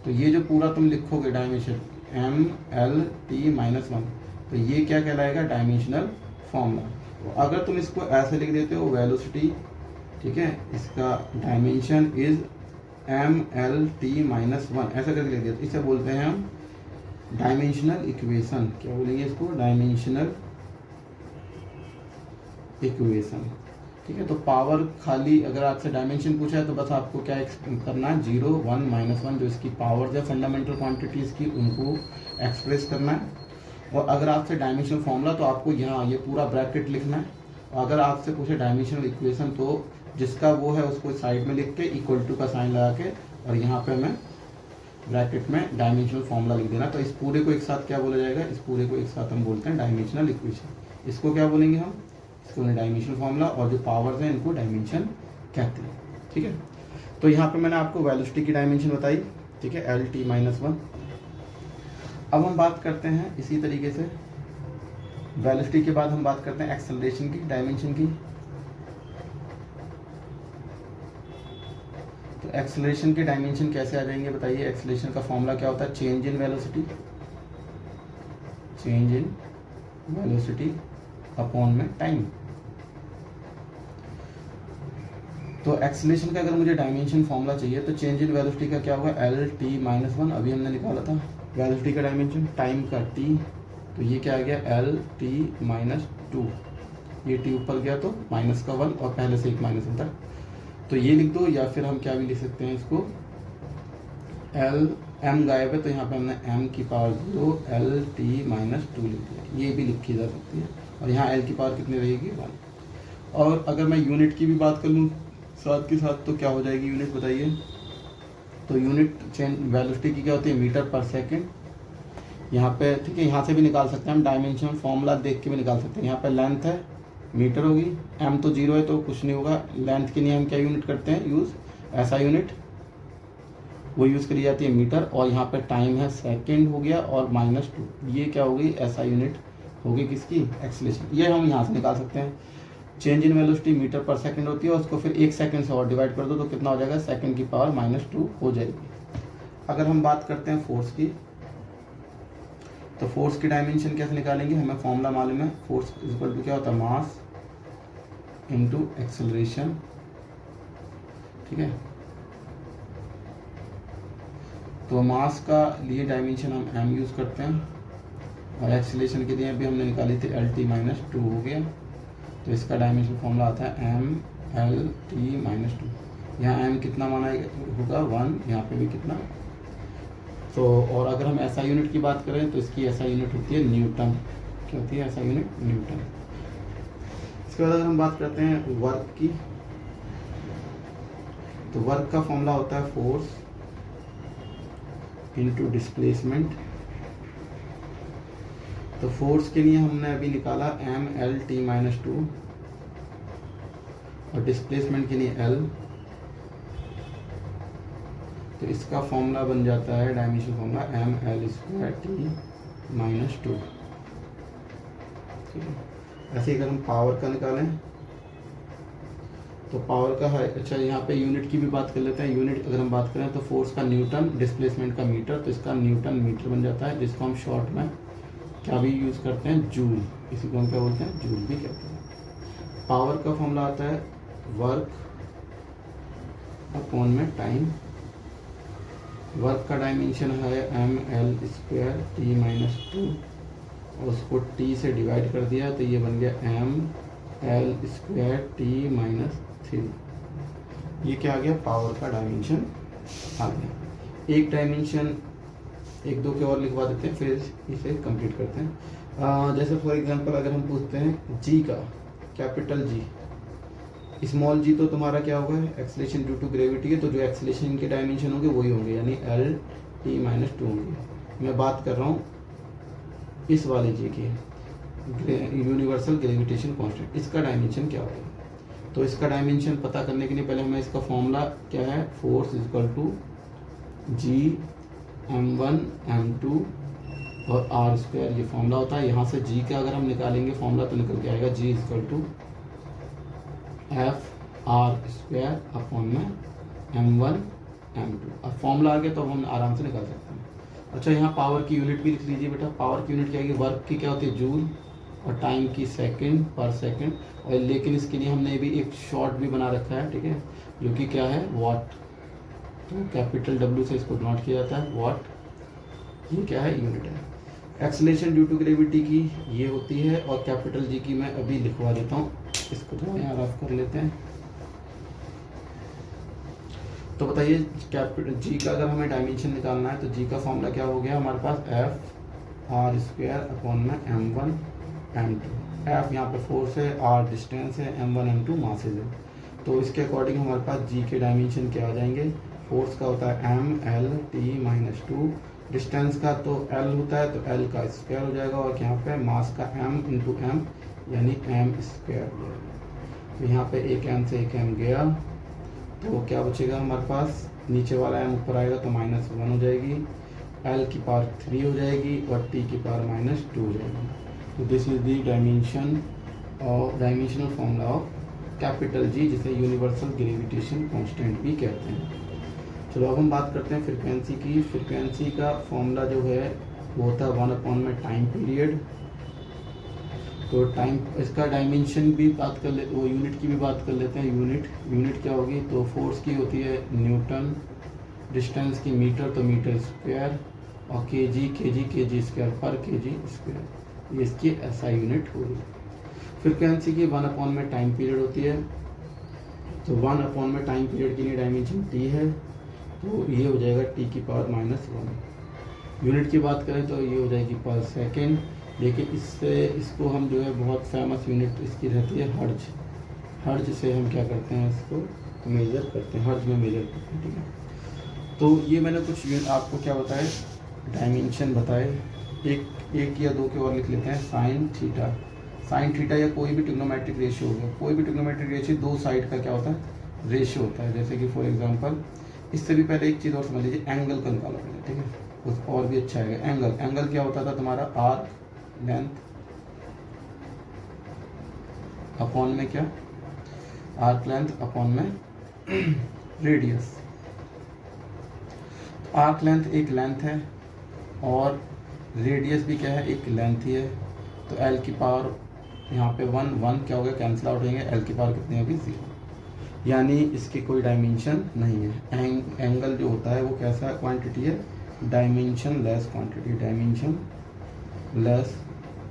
तो ये जो पूरा तुम लिखोगे डायमेंशन m(l)t-1, तो ये क्या कहलाएगा, डायमेंशनल फॉर्मूला। तो अगर तुम इसको ऐसे लिख देते हो वेलोसिटी, ठीक है, इसका डायमेंशन इज m(l)t-1 ऐसा करके लिख दिया, तो इसे बोलते हैं हम डायमेंशनल इक्वेशन। क्या बोलेंगे इसको, डायमेंशनल इक्वेशन, ठीक है। तो पावर खाली अगर आपसे डायमेंशन पूछा है तो बस आपको क्या करना है, 0, 1, -1 जो इसकी पावर्स है फंडामेंटल क्वांटिटीज़ की, उनको एक्सप्रेस करना है। और अगर आपसे डायमेंशनल फॉर्मूला तो आपको यहाँ ये पूरा ब्रैकेट लिखना है। और अगर आपसे पूछे डायमेंशनल इक्वेशन तो जिसका वो है उसको साइड में लिख के इक्वल टू का साइन लगा के और यहाँ पे मैं ब्रैकेट में डायमेंशनल फॉर्मूला लिख देना। तो इस पूरे को एक साथ क्या बोला जाएगा, इस पूरे को एक साथ हम बोलते हैं डायमेंशनल इक्वेशन। इसको क्या बोलेंगे हम, इसको डायमेंशनल फॉर्मूला, और जो पावर्स हैं इनको डायमेंशन कहते हैं, ठीक है। तो यहाँ पे मैंने आपको वेलोसिटी की डायमेंशन बताई, ठीक है, l(t-1). अब हम बात करते हैं इसी तरीके से वेलोसिटी के बाद हम बात करते हैं एक्सेलरेशन की डायमेंशन की। तो एक्सेलरेशन के डायमेंशन कैसे आ जाएंगे बताइए। एक्सेलरेशन का फॉर्मूला क्या होता है, change in velocity, change in velocity upon में टाइम। तो एक्सेलरेशन का अगर मुझे डायमेंशन फॉर्मूला चाहिए तो चेंज इन वेलोसिटी का क्या होगा, l(t-1), अभी हमने निकाला था वेलोसिटी का डायमेंशन, टाइम का t, तो ये क्या आ गया, l(t-2), ये t ऊपर गया तो माइनस का 1 और पहले से एक -1 था, तो ये लिख दो। या फिर हम क्या भी लिख सकते हैं इसको, m गायब है तो यहाँ पे हमने m की पावर 0, l(t-2) लिख दिया, ये भी लिखी जा सकती है। और यहाँ l की पावर कितनी रहेगी, 1। और अगर मैं यूनिट की भी बात कर लूँ साथ के साथ तो क्या हो जाएगी यूनिट बताइए। तो यूनिट चेंज वेलोसिटी की क्या होती है, मीटर पर सेकेंड। यहाँ पे ठीक है, यहाँ से भी निकाल सकते हैं हम, डायमेंशन फॉर्मूला देख के भी निकाल सकते हैं। यहाँ पे लेंथ है मीटर होगी, m तो 0 है तो कुछ नहीं होगा। लेंथ के लिए हम क्या यूनिट करते हैं यूज़, ऐसा यूनिट वो यूज़ करी जाती है मीटर। और यहाँ पे टाइम है सेकंड हो गया और -2, ये क्या होगी, ऐसा यूनिट होगी किसकी, एक्सेलरेशन। ये हम यहाँ से निकाल सकते हैं। चेंज इन वेलोसिटी मीटर पर सेकंड होती है और उसको फिर 1 सेकंड से और डिवाइड कर दो तो कितना हो जाएगा, सेकंड की पावर -2 हो जाएगी। अगर हम बात करते हैं फोर्स की, तो फोर्स की डायमेंशन कैसे निकालेंगे, हमें फॉर्मूला मालूम है, फोर्स इक्वल टू क्या होता है, मास इनटू एक्सेलरेशन, ठीक है। तो मास का लिए डायमेंशन हम m यूज़ करते हैं और एक्सेलरेशन के लिए भी हमने निकाली थी l(t-2) हो गया, तो इसका डायमेंशन फॉर्मूला आता है m(l)t-2। यहाँ m कितना माना होगा, 1, यहाँ पे भी कितना। तो और अगर हम ऐसा यूनिट की बात करें तो इसकी ऐसा यूनिट होती है न्यूटन। क्या होती है ऐसा यूनिट, न्यूटन। इसके बाद अगर हम बात करते हैं वर्क की, तो वर्क का फॉर्मूला होता है फोर्स इनटू डिस्प्लेसमेंट। तो फोर्स के लिए हमने अभी निकाला m(l)t-2 और डिस्प्लेसमेंट के लिए l, तो इसका फॉर्मूला बन जाता है डायमेंशन फॉर्मूला m(l)2t-2, ठीक है। ऐसे ही अगर हम पावर का निकालें तो पावर का है, अच्छा यहाँ पे यूनिट की भी बात कर लेते हैं। यूनिट अगर हम बात करें तो फोर्स का न्यूटन, डिस्प्लेसमेंट का मीटर, तो इसका न्यूटन मीटर बन जाता है, जिसको हम शॉर्ट में क्या भी यूज़ करते हैं, जूल, इसी को हम क्या बोलते हैं, जूल भी कहते हैं। पावर का फॉर्मूला आता है वर्क अपॉन में टाइम, वर्क का डायमेंशन है M L square T minus two, और उसको टी से डिवाइड कर दिया तो ये बन गया M L square T minus three. ये क्या आ गया, पावर का डायमेंशन आ गया। एक डायमेंशन एक दो के और लिखवा देते हैं, फिर इसे कंप्लीट करते हैं। जैसे फॉर एग्जांपल अगर हम पूछते हैं जी का, कैपिटल जी, स्मॉल जी तो तुम्हारा क्या होगा, एक्सेलेरेशन ड्यू टू ग्रेविटी है, तो जो एक्सेलेरेशन के डायमेंशन होंगे वही होंगे, यानी एल टी माइनस टू होंगे। मैं बात कर रहा हूँ इस वाले जी की, यूनिवर्सल ग्रेविटेशन कांस्टेंट, इसका डायमेंशन क्या होगा। तो इसका डायमेंशन पता करने के लिए पहले हमें इसका फॉर्मूला क्या है, force equal to ji m1 m2 और आर स्क्वायर, ये फॉर्मूला होता है। यहाँ से जी का अगर हम निकालेंगे फॉर्मूला तो निकल के आएगा G equal to F R square upon में m1 m2। अब फॉर्मूला आ गया तो हम आराम से निकाल सकते हैं। अच्छा, यहाँ पावर की यूनिट भी लिख लीजिए बेटा। पावर की यूनिट क्या है, वर्क की क्या होती है जूल, और टाइम की सेकंड पर सेकंड, और लेकिन इसके लिए हमने भी एक शॉर्ट भी बना रखा है, ठीक है, जो कि क्या है वाट। तो कैपिटल डब्ल्यू से इसको नोट किया जाता है वाट, ये क्या है यूनिट है। एक्सेलेरेशन ड्यू टू ग्रेविटी की ये होती है, और कैपिटल जी की मैं अभी लिखवा देता हूँ, इसको थोड़ा यहाँ रफ कर लेते हैं। तो बताइए कैपिटल जी का अगर हमें डायमेंशन निकालना है तो जी का फॉर्मूला क्या हो गया हमारे पास, एफ आर स्क्वायर अपॉन में m1 m2। एफ यहाँ पे फोर्स है, आर डिस्टेंस है, m1 m2 मासेज है। तो इसके अकॉर्डिंग हमारे पास जी के डायमेंशन क्या आ जाएंगे, फोर्स का होता है M L T minus two, distance का तो एल होता है तो एल का स्क्वायर हो जाएगा, और यहाँ पे मास का एम इंटू एम यानी एम स्क्वायर हो जाएगा। तो यहाँ पे एक एम से एक एम गया, तो क्या बचेगा हमारे पास, नीचे वाला एम ऊपर आएगा तो -1 हो जाएगी, एल की पावर 3 हो जाएगी, और टी की पावर -2 हो जाएगी। तो this is the dimensional formula of capital G, जिसे यूनिवर्सल ग्रेविटेशन कांस्टेंट भी कहते हैं। चलो अब हम बात करते हैं फ्रिक्वेंसी की। फ्रिक्वेंसी का फॉर्मूला जो है वो होता है 1 में टाइम पीरियड। तो टाइम, इसका डायमेंशन भी बात कर ले, वो यूनिट की भी बात कर लेते हैं। यूनिट क्या होगी, तो फोर्स की होती है न्यूटन, डिस्टेंस की मीटर तो मीटर स्क्वायर, और केजी स्क्वायर पर केजी स्क्वायर, ये इसकी ऐसा यूनिट होगी। फ्रिक्वेंसी की 1 में टाइम पीरियड होती है, तो 1 में टाइम पीरियड के लिए डायमेंशन टी है, तो ये हो जाएगा टी की पावर -1। यूनिट की बात करें तो ये हो जाएगी पर सेकेंड, लेकिन इसको हम जो है बहुत फेमस यूनिट इसकी रहती है हर्ज। हर्ज से हम क्या करते हैं, इसको मेज़र करते हैं, हर्ज में मेज़र करते हैं, ठीक है। तो ये मैंने कुछ यूनिट आपको क्या बताए, डायमेंशन बताए। एक या दो के और लिख लेते हैं। साइन थीटा या कोई भी ट्रिग्नोमेट्रिक रेशियो हो गया, कोई भी ट्रिग्नोमेट्रिक रेशियो दो साइड का क्या होता है, रेशियो होता है। जैसे कि फॉर एग्जांपल, इससे भी पहले एक चीज़ और समझ लीजिए, एंगल का निकालो पहले, ठीक है, कुछ और भी अच्छा है। एंगल क्या होता था तुम्हारा, आर्क लेंथ अपॉन में क्या, आर्क लेंथ अपॉन में रेडियस। आर्क लेंथ एक लेंथ है, और रेडियस भी क्या है, एक लेंथ ही है। तो एल की पावर यहाँ पे 1 क्या हो गया, कैंसिल आउट होंगे, एल की पावर कितनी होगी, 0, यानी इसकी कोई डायमेंशन नहीं है। एंगल जो होता है वो कैसा क्वांटिटी है, डायमेंशन लेस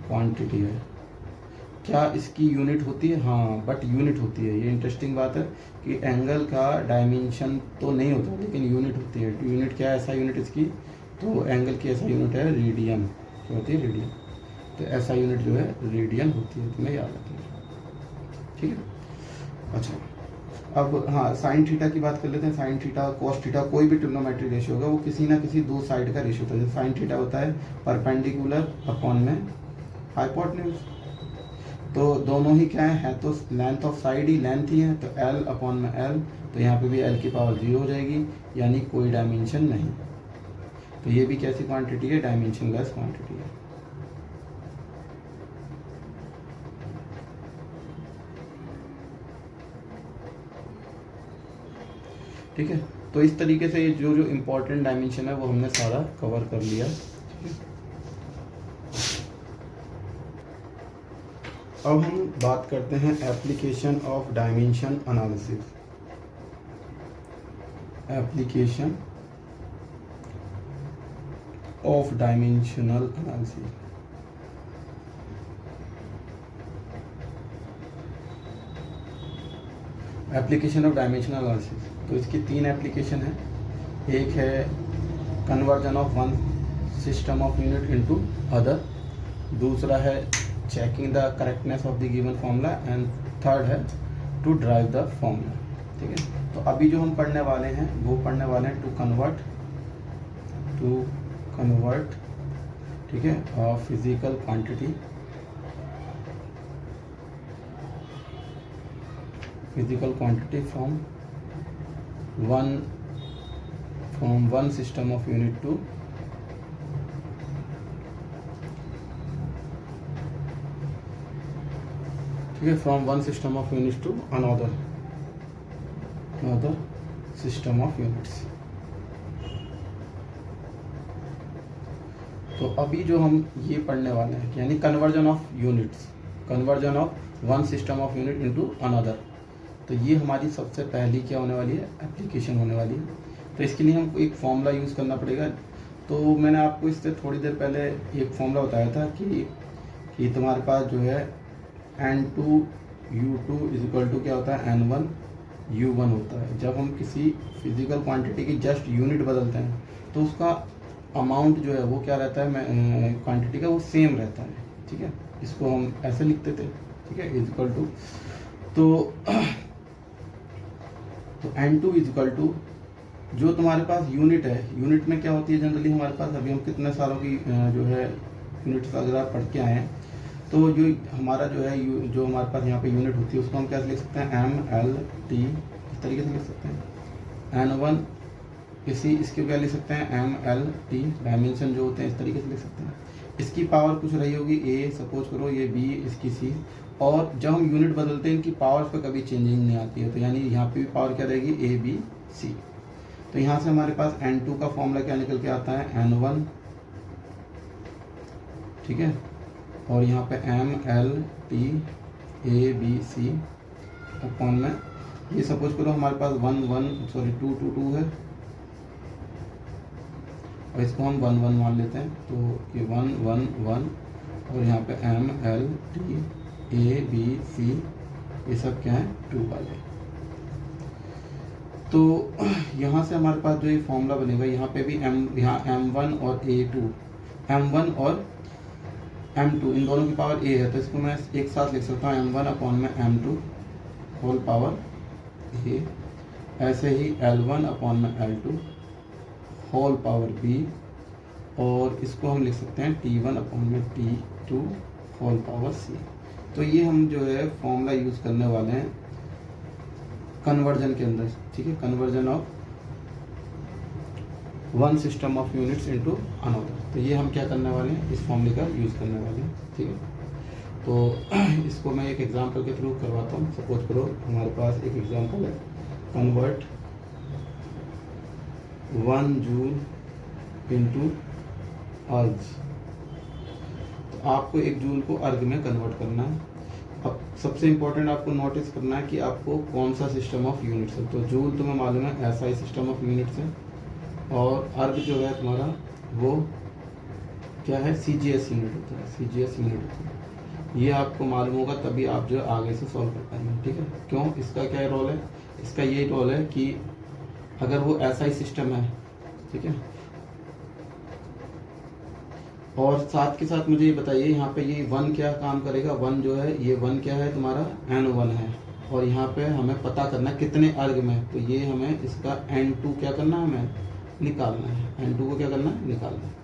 क्वांटिटी है। क्या इसकी यूनिट होती है, हाँ, बट यूनिट होती है। ये इंटरेस्टिंग बात है कि एंगल का डायमेंशन तो नहीं होता, लेकिन यूनिट होती है। यूनिट क्या है, ऐसा यूनिट इसकी, तो एंगल की ऐसा यूनिट है रेडियन। क्या होती है, रेडियन। तो ऐसा यूनिट जो है रेडियन होती है, तुम्हें याद रखना, ठीक है। अच्छा, अब हाँ, साइन थीटा की बात कर लेते हैं। साइन थीटा, कॉस थीटा, कोई भी ट्रिग्नोमेट्रिक रेशियो होगा वो किसी ना किसी दो साइड का रेशियो होता है। साइन थीटा होता है परपेंडिकुलर अपॉन में हाइपोटेन्यूज, तो दोनों ही क्या है तो लेंथ ऑफ साइड ही लेंथ ही है, तो एल अपॉन में एल, तो यहाँ पे भी एल की पावर 0 हो जाएगी, यानी कोई डायमेंशन नहीं। तो ये भी कैसी क्वांटिटी है, डायमेंशन लेस क्वांटिटी है। ठीक है, तो इस तरीके से जो जो इम्पोर्टेंट डायमेंशन है वो हमने सारा कवर कर लिया। ठीक है, अब हम बात करते हैं application of dimension analysis. Application of dimensional analysis. Application of dimensional analysis, तो इसकी 3 एप्लीकेशन है। एक है conversion of one system of unit into other, दूसरा है checking the correctness of the given formula, and third है टू ड्राइव द फॉर्मूला। ठीक है, तो अभी जो हम पढ़ने वाले हैं वो पढ़ने वाले हैं टू कन्वर्ट, ठीक है, physical quantity from one system of unit to ठीक है, from one system of units to another system of units. तो अभी जो हम ये पढ़ने वाले हैं यानी conversion of one system of unit into another, तो ये हमारी सबसे पहली क्या होने वाली है, एप्लीकेशन होने वाली है। तो इसके लिए हमको एक फॉर्मूला यूज़ करना पड़ेगा। तो मैंने आपको इससे थोड़ी देर पहले एक फॉर्मूला बताया था कि तुम्हारे पास जो है N2U2 इक्वल टू क्या होता है, N1U1 होता है। जब हम किसी फिजिकल क्वांटिटी की जस्ट यूनिट बदलते हैं तो उसका अमाउंट जो है वो क्या रहता है, क्वांटिटी का वो सेम रहता है। ठीक है, इसको हम ऐसे लिखते थे। ठीक है, इक्वल टू तो N2 इक्वल टू जो तुम्हारे पास यूनिट है, यूनिट में क्या होती है जनरली हमारे पास, अभी हम कितने सालों की जो है यूनिट्स अगर आप पढ़ के आए हैं, तो जो हमारा जो है जो हमारे पास यहाँ पे यूनिट होती है उसको हम कैसे लिख सकते हैं, MLT, इस तरीके से लिख सकते हैं। N1 इसके क्या लिख सकते हैं, MLT, डायमेंशन जो होते हैं इस तरीके से लिख सकते हैं। इसकी पावर कुछ रही होगी A, सपोज करो ये B, इसकी C, और जब हम यूनिट बदलते हैं इनकी पावर पे कभी चेंजिंग नहीं आती है, तो यानी यहाँ पे भी पावर क्या रहेगी, ABC। तो यहाँ से हमारे पास N2 का फॉर्मूला क्या निकल के आता है, N1, ठीक है, और यहाँ पे MLT ABC अपॉन में ये सपोज करो हमारे पास 2 है, और इसको हम 1 1 मान लेते हैं, तो ये 1 1 1, और यहाँ पे MLT ABC ये सब क्या है, 2 वाले। तो यहाँ से हमारे पास जो ये फॉर्मूला बनेगा, यहाँ पे भी यहाँ M1 और M1 और M2 इन दोनों की पावर A है, तो इसको मैं एक साथ लिख सकता हूँ M1 अपॉन में M2 होल पावर A। ऐसे ही L1 अपॉन में L2 होल पावर B, और इसको हम लिख सकते हैं T1 अपॉन में T2 होल पावर C। तो ये हम जो है फॉर्मूला यूज़ करने वाले हैं कन्वर्जन के अंदर। ठीक है, conversion of one system of units into another. तो ये हम क्या करने वाले हैं, इस फॉर्मूले का यूज़ करने वाले हैं। ठीक है, तो इसको मैं एक एग्जांपल के थ्रू करवाता हूँ। सपोज करो हमारे पास एक एग्जांपल है, कन्वर्ट 1 जूल इनटू अर्ग। तो आपको 1 जूल को अर्ग में कन्वर्ट करना है। अब सबसे इम्पोर्टेंट आपको नोटिस करना है कि आपको कौन सा सिस्टम ऑफ यूनिट्स है। तो जूल तुम्हें मालूम है SI सिस्टम ऑफ यूनिट्स है, और अर्ग जो है तुम्हारा वो क्या है, CGS यूनिट होता है, CGS यूनिट होता है। ये आपको मालूम होगा तभी आप जो आगे से सॉल्व कर पाएंगे। ठीक है, क्यों, इसका क्या रोल है, इसका ये रोल है कि अगर वो SI सिस्टम है, ठीक है, और साथ के साथ मुझे ये बताइए यहाँ पे ये 1 क्या काम करेगा, 1 जो है ये 1 क्या है तुम्हारा, N1 है, और यहाँ पे हमें पता करना है कितने अर्ग में, तो ये हमें इसका N2 क्या करना है, हमें निकालना है। N2 को क्या करना है, निकालना है।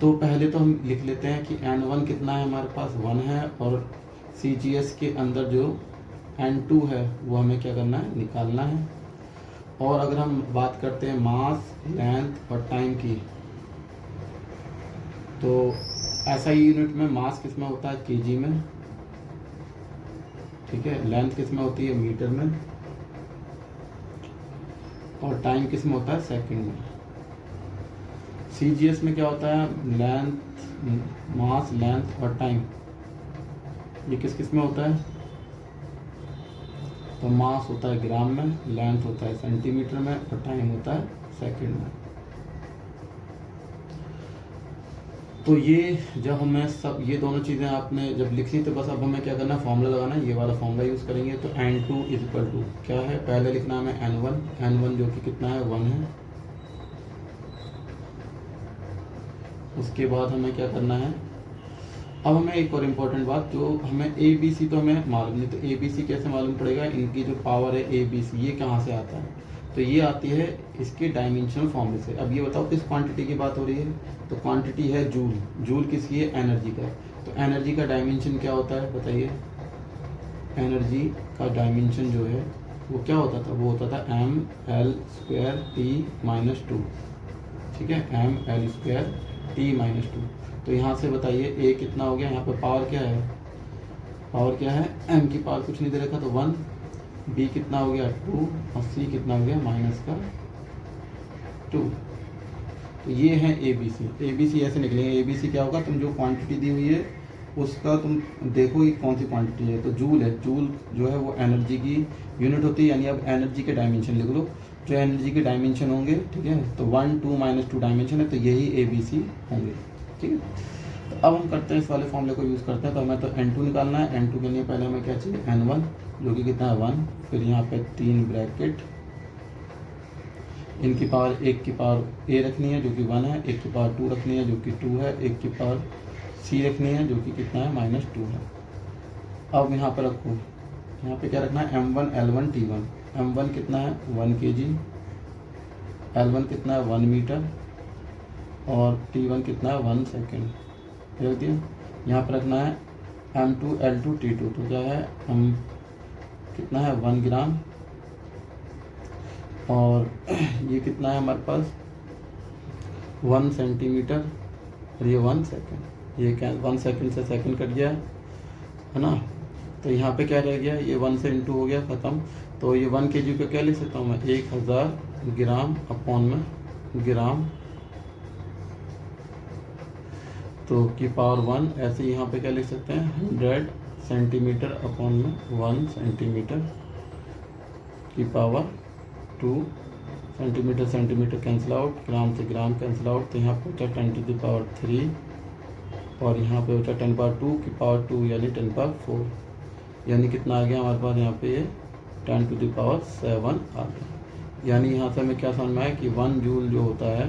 तो पहले तो हम लिख लेते हैं कि N1 कितना है, हमारे पास 1 है, और CGS के अंदर जो N2 है वो हमें क्या करना है, निकालना है। और अगर हम बात करते हैं मास, लेंथ और टाइम की, तो SI यूनिट में मास किस में होता है, kg में, ठीक है, लेंथ किस में होती है, मीटर में, और टाइम किस में होता है, सेकंड में। CGS में क्या होता है, लेंथ, मास, लेंथ और टाइम, ये किस में होता है, तो मास होता है ग्राम में, लेंथ होता है सेंटीमीटर में, और टाइम होता है सेकंड में। तो ये जब हमें सब ये दोनों चीज़ें आपने जब लिख ली तो बस अब हमें क्या करना है, फॉर्मूला लगाना है, ये वाला फॉर्मूला यूज़ करेंगे। तो N2 इज इक्वल टू क्या है, पहले लिखना हमें N1 जो कि कितना है 1 है। उसके बाद हमें क्या करना है, अब हमें एक और इम्पोर्टेंट बात, जो हमें ABC तो हमें मालूम नहीं, तो ABC कैसे मालूम पड़ेगा, इनकी जो पावर है ABC ये कहाँ से आता है, तो ये आती है इसके डायमेंशनल फॉर्मूले से। अब ये बताओ किस क्वांटिटी की बात हो रही है, तो क्वांटिटी है जूल। जूल किसकी है, एनर्जी का। तो एनर्जी का डायमेंशन क्या होता है बताइए, एनर्जी का डायमेंशन जो है वो क्या होता था, वो होता था mL²T-2, ठीक है, mL²T-2। तो यहाँ से बताइए ए कितना हो गया, यहाँ पे पावर क्या है, पावर क्या है, m की पावर कुछ नहीं दे रखा तो 1, b कितना हो गया 2 और c कितना हो गया -2। तो ये है ABC ऐसे निकलेंगे। ABC क्या होगा, तुम जो क्वांटिटी दी हुई है उसका तुम देखो कि कौन सी क्वांटिटी है, तो जूल है। जूल जो है वो एनर्जी की यूनिट होती है, यानी अब एनर्जी के डायमेंशन लिख लो, जो एनर्जी के डायमेंशन होंगे, ठीक है, तो 1 2 -2 डायमेंशन है, तो यही ABC होंगे, ठीक है। तो अब हम करते हैं इस वाले फॉर्मूले को यूज़ करते हैं। तो हमें तो N2 निकालना है, N2 के लिए पहले हमें क्या चाहिए, N1 जो कि कितना है 1, फिर यहाँ पे 3 ब्रैकेट, इनकी पावर, एक की पावर A रखनी है जो कि 1 है, एक की पावर 2 रखनी है जो कि 2 है, एक की पावर C रखनी है जो कि कितना है -2 है। अब यहाँ पर रखो, यहाँ पे क्या रखना है, M1 L1 T1। M1 कितना है 1 kg, L1 कितना है 1 मीटर और T1 कितना है 1 सेकेंड, रख दिया। यहाँ पर रखना है M2 L2 T2, तो क्या है M कितना है 1 ग्राम और ये कितना है हमारे पास 1 सेंटीमीटर और ये 1 सेकेंड, ये क्या 1 सेकेंड से सेकेंड कट गया है ना, तो यहाँ पे क्या रह गया, ये 1 से इंटू हो गया ख़त्म। तो ये 1 kg को क्या लिख सकता हूँ मैं, 1000 ग्राम अपॉन में ग्राम तो की पावर 1, ऐसे यहाँ पे क्या लिख सकते हैं 100 सेंटीमीटर अपॉन में 1 सेंटीमीटर की power 2 centimetre, centimetre cancel out, gram से ग्राम कैंसिल आउट, तो यहाँ पे होता है 10⁻³ और यहाँ पे होता है 10⁻² की पावर 2 यानी 10⁻⁴, यानी कितना आ गया हमारे पास यहाँ पे ये 10⁻⁷ आ गया। यानी यहाँ से हमें क्या समझ में आया कि 1 जूल जो होता है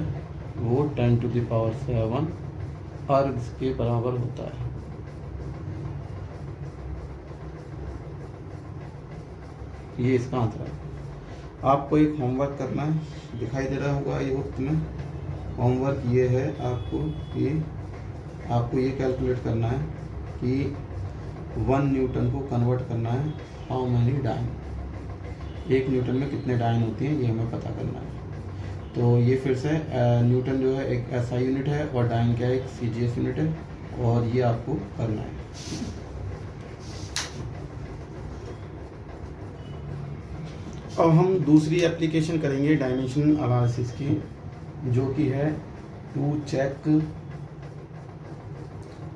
वो 10⁻⁷ अर्ग्स के बराबर होता है। ये इसका आंसर है। आपको एक होमवर्क करना है, दिखाई दे रहा होगा ये वक्त में, होमवर्क ये है आपको कि आपको ये कैलकुलेट करना है कि 1 न्यूटन को कन्वर्ट करना है हाउ मैनी डाइन, 1 न्यूटन में कितने डाइन होती हैं ये हमें पता करना है। तो ये फिर से न्यूटन जो है एक SI यूनिट है और डाइन क्या है एक CGS यूनिट है, और ये आपको करना है। अब हम दूसरी एप्लीकेशन करेंगे डायमेंशन एनालिसिस की, जो कि है to check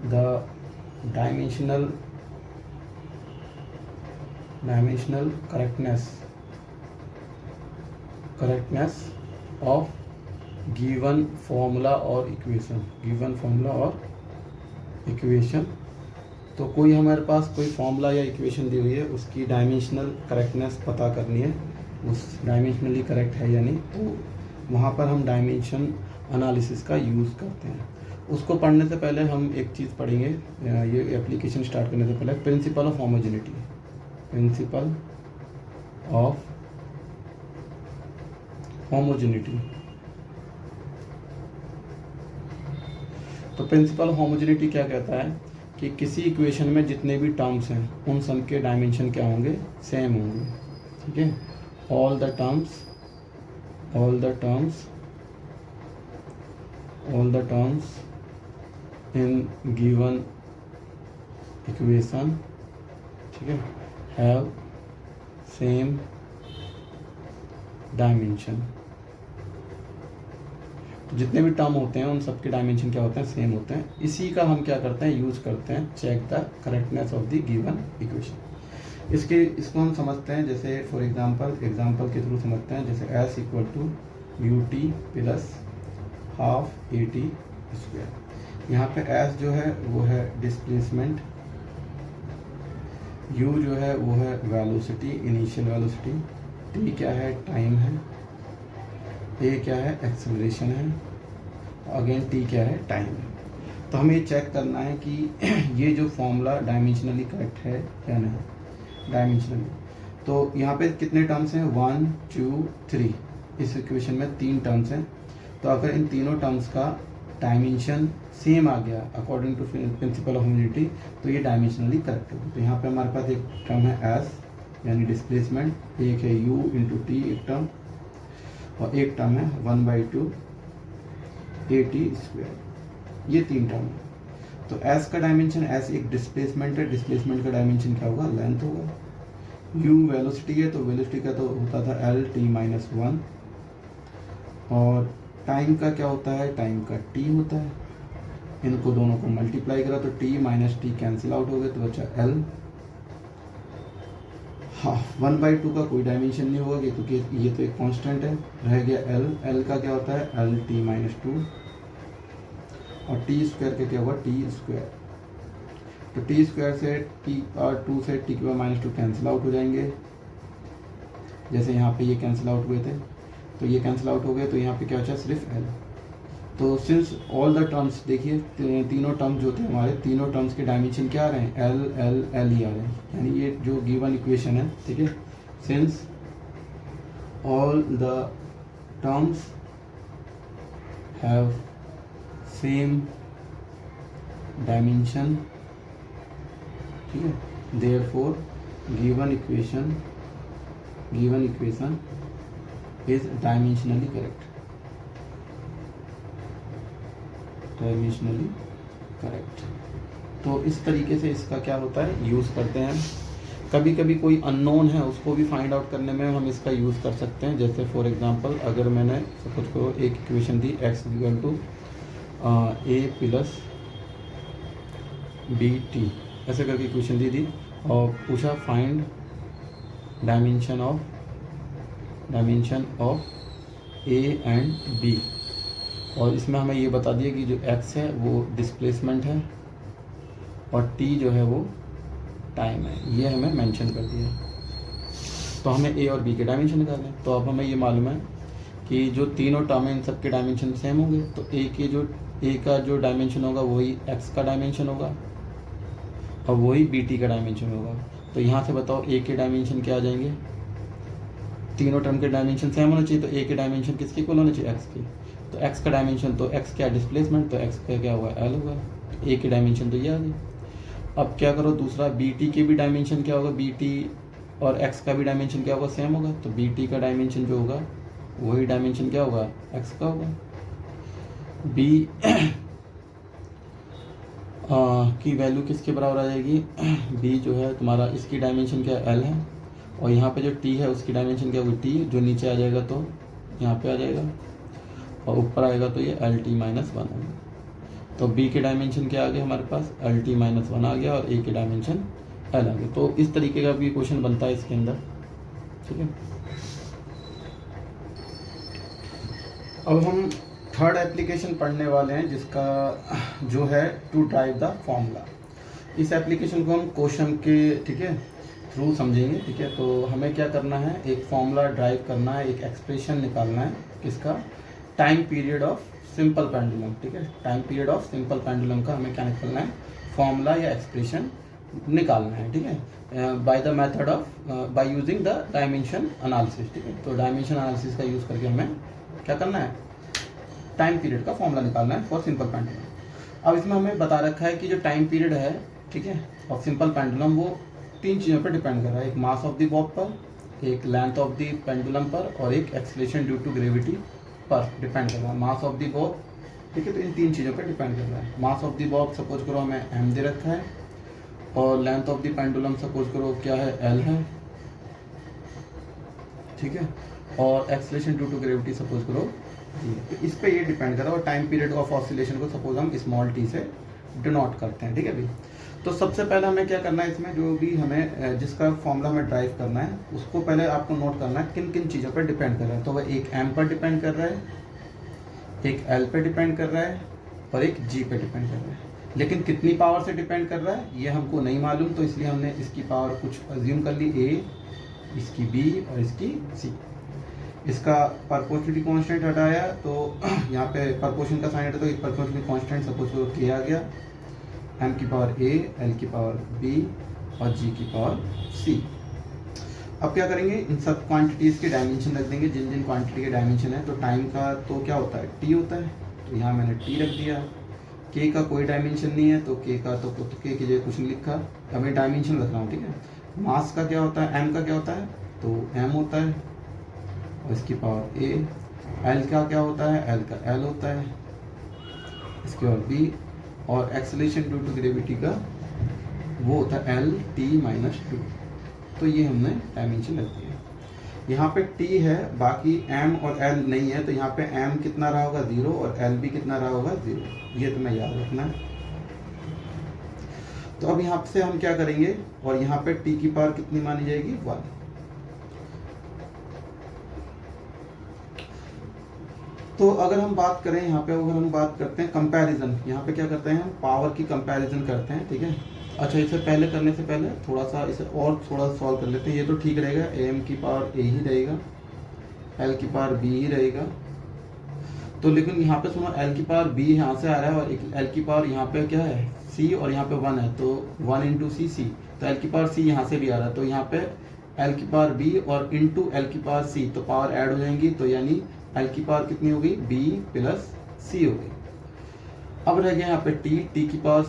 the dimensional correctness of given formula और इक्वेशन। तो कोई हमारे पास कोई फॉर्मूला या इक्वेशन दी हुई है, उसकी डायमेंशनल करेक्टनेस पता करनी है, उस डायमेंशनली करेक्ट है या नहीं, तो वहाँ पर हम डायमेंशन एनालिसिस का यूज़ करते हैं। उसको पढ़ने से पहले हम एक चीज़ पढ़ेंगे, ये एप्लीकेशन स्टार्ट करने से पहले, प्रिंसिपल ऑफ होमोजेनिटी। तो प्रिंसिपल ऑफ होमोजेनिटी क्या कहता है कि किसी इक्वेशन में जितने भी टर्म्स हैं उन सब के डायमेंशन क्या होंगे, सेम होंगे, ठीक है। All the terms in given equation, ठीक है, हैव सेम डायमेंशन। जितने भी टर्म होते हैं उन सबके डायमेंशन क्या होते हैं, सेम होते हैं। इसी का हम क्या करते हैं, यूज़ करते हैं check the correctness of the given equation. इसको हम समझते हैं जैसे फॉर एग्जांपल के थ्रू समझते हैं, जैसे S = ut + ½ AT²। यहाँ पे एस जो है वो है डिस्प्लेसमेंट, यू जो है वो है वेलोसिटी, इनिशियल वेलोसिटी, टी क्या है टाइम है, ए क्या है एक्सेलरेशन है, अगेन टी क्या है टाइम है। तो हमें ये चेक करना है कि ये जो फॉर्मूला डायमेंशनली करेक्ट है या नहीं डायमेंशनली। तो यहाँ पे कितने टर्म्स हैं 1 2 3, इस इक्वेशन में 3 टर्म्स हैं। तो अगर इन तीनों टर्म्स का डायमेंशन सेम आ गया according to principle of humidity तो ये डायमेंशनली करेक्ट होगी। तो यहाँ पे हमारे पास एक टर्म है एस यानी डिस्प्लेसमेंट, एक है यू इंटू टी एक टर्म, और एक टर्म है 1/2 AT², ये 3 टर्म है। तो एस का डायमेंशन, एस एक डिस्प्लेसमेंट है, डिस्प्लेसमेंट का डायमेंशन क्या होगा लेंथ होगा, यू वेलोसिटी है तो वेलोसिटी का तो होता था LT-1, और टाइम का क्या होता है टाइम का t होता है, इनको दोनों को मल्टीप्लाई करा तो t minus T cancel out हो गए तो बचा L। हाँ 1/2 का कोई डायमेंशन नहीं होगा क्योंकि ये तो एक कांस्टेंट है, रह गया L का क्या होता है LT-2, और t² का क्या हुआ t²। तो t² से t और 2 से t⁻² कैंसिल आउट हो जाएंगे, जैसे यहाँ पे ये कैंसिल आउट हुए थे तो ये कैंसिल आउट हो गए, तो यहाँ पे क्या बचा सिर्फ L। तो सिंस ऑल द टर्म्स देखिए तीनों टर्म्स जो थे हमारे, तीनों टर्म्स के डायमेंशन क्या आ रहे हैं L L L ही आ रहे हैं, यानी ये जो गिवन इक्वेशन है ठीक है, since all the terms have same dimension, ठीक है, therefore given equation is dimensionally correct, dimensionally correct. तो इस तरीके से इसका क्या होता है यूज़ करते हैं। कभी कभी कोई अननोन है उसको भी फाइंड आउट करने में हम इसका यूज़ कर सकते हैं। जैसे फॉर एग्जांपल अगर मैंने सपोज करो एक equation the x = a + bt ऐसे करके इक्वेशन दी थी और पूछा find dimension of a and b, और इसमें हमें ये बता दिया कि जो x है वो डिस्प्लेसमेंट है और t जो है वो टाइम है, ये हमें मेंशन कर दिया। तो हमें a और b के डायमेंशन निकालने हैं। तो अब हमें ये मालूम है कि जो तीनों टर्म हैं इन सब के डायमेंशन सेम होंगे, तो a का जो डायमेंशन होगा वही x का डायमेंशन होगा और वही bt का डायमेंशन होगा। तो यहाँ से बताओ a के डायमेंशन क्या आ जाएंगे, तीनों टर्म के डायमेंशन सेम होने चाहिए, तो a के डायमेंशन किसके इक्वल होने चाहिए x के। तो x का डायमेंशन तो x क्या डिस्प्लेसमेंट, तो x का क्या हुआ L होगा, तो a के डायमेंशन तो ये आ गई। अब क्या करो दूसरा bt के भी डायमेंशन क्या होगा, bt और x का भी डायमेंशन क्या होगा सेम होगा, तो bt का डायमेंशन जो होगा वही डायमेंशन क्या होगा x का होगा। b की वैल्यू किसके बराबर आ जाएगी, b जो है तुम्हारा इसकी डायमेंशन क्या L है, और यहाँ पे जो t है उसकी डायमेंशन क्या होगी t, जो नीचे आ जाएगा तो यहाँ पे आ जाएगा और ऊपर आएगा तो ये LT-1 होगा। तो b के डायमेंशन क्या आ गया हमारे पास LT-1 आ गया और a के डायमेंशन L आ गया। तो इस तरीके का भी क्वेश्चन बनता है इसके अंदर, ठीक है। अब हम थर्ड एप्लीकेशन पढ़ने वाले हैं जिसका जो है टू ड्राइव द फॉर्मूला। इस एप्लीकेशन को हम क्वेश्चन के ठीक है थ्रू समझेंगे, ठीक है। तो हमें क्या करना है, एक फॉर्मूला ड्राइव करना है, एक एक्सप्रेशन निकालना है किसका, time period of simple pendulum, ठीक है। Time period of simple pendulum का हमें क्या निकालना है, फॉर्मूला या एक्सप्रेशन निकालना है, ठीक है, by the method of by using the dimension analysis, ठीक है। तो डायमेंशन एनालिसिस का यूज़ करके हमें क्या करना है, टाइम पीरियड का फॉर्मूला निकालना है फॉर सिंपल पेंडुलम। अब इसमें हमें बता रखा है कि जो टाइम पीरियड है, ठीक है, ऑफ सिंपल पेंडुलम वो 3 चीज़ों पर डिपेंड कर रहा है, एक मास ऑफ द बॉब पर, एक लेंथ ऑफ द पेंडुलम पर और एक एक्सेलरेशन ड्यू टू ग्रेविटी पर डिपेंड कर रहा है। मास ऑफ द बॉब, ठीक है, तो इन 3 चीज़ों पर डिपेंड कर रहा है। Mass of the bob suppose करो हमें m दे रखा है और length of the pendulum suppose करो क्या है L है, ठीक है, और acceleration due to gravity suppose करो जी। तो इस पे ये डिपेंड कर रहा है और टाइम पीरियड ऑफ ऑसिलेशन को सपोज हम स्मॉल t से डिनोट करते हैं, ठीक है भाई। तो सबसे पहले हमें क्या करना है, इसमें जो भी हमें जिसका फॉर्मूला हमें ड्राइव करना है उसको पहले आपको नोट करना है किन किन चीज़ों पर डिपेंड कर रहा है। तो वह एक m पर डिपेंड कर रहा है, एक L पे डिपेंड कर रहा है और एक g पे डिपेंड कर रहा है। लेकिन कितनी पावर से डिपेंड कर रहा है ये हमको नहीं मालूम, तो इसलिए हमने इसकी पावर कुछ अज्यूम कर ली, a, इसकी b और इसकी c। इसका प्रोपोर्शनलिटी कांस्टेंट हटाया तो यहाँ पे प्रोपोर्शन का साइन हटा तो एक प्रोपोर्शनलिटी कांस्टेंट सपोज करो k आ गया, m की पावर a, l की पावर b और g की पावर c। अब क्या करेंगे, इन सब क्वांटिटीज़ के डायमेंशन रख देंगे, जिन जिन क्वांटिटी के डायमेंशन है। तो टाइम का तो क्या होता है, t होता है, तो यहाँ मैंने t रख दिया। k का कोई डायमेंशन नहीं है तो k का तो k की जगह कुछ नहीं लिखा, अब मैं डायमेंशन रख रहा हूँ, ठीक है। मास का क्या होता है, m का क्या होता है, तो m होता है और इसकी पावर a। l का क्या होता है, l का l होता है, इसकी पावर b। और एक्सेलरेशन ड्यू टू ग्रेविटी का वो होता है l t-2। तो ये हमने डायमेंशन रख दिया। यहाँ पे t है, बाकी m और l नहीं है, तो यहाँ पे m कितना रहा होगा 0 और l भी कितना रहा होगा 0। ये तुम्हें याद रखना है। तो अब यहाँ से हम क्या करेंगे, और यहाँ पे t की पावर कितनी मानी जाएगी 1। तो अगर हम बात करें यहाँ पे, अगर हम बात करते हैं कंपैरिजन, यहाँ पे क्या करते हैं हम पावर की कंपैरिजन करते हैं, ठीक है। अच्छा, इसे पहले करने से पहले थोड़ा सा इसे और थोड़ा सॉल्व कर लेते हैं। ये तो ठीक रहेगा, am की पावर a ही रहेगा, l की पावर b ही रहेगा। तो लेकिन यहाँ पे सुनो, l की पावर b यहाँ से आ रहा है और l की पावर यहाँ पे क्या है c और यहाँ पे 1 है, तो 1 इंटू सी सी, तो l की पावर c यहाँ से भी आ रहा है, तो यहाँ पे l की पावर b और इंटू l की पावर c, तो पावर ऐड हो जाएंगी, तो यानी l की पावर कितनी हो गई, b प्लस c हो गई। अब रह गया यहाँ पे t की पावर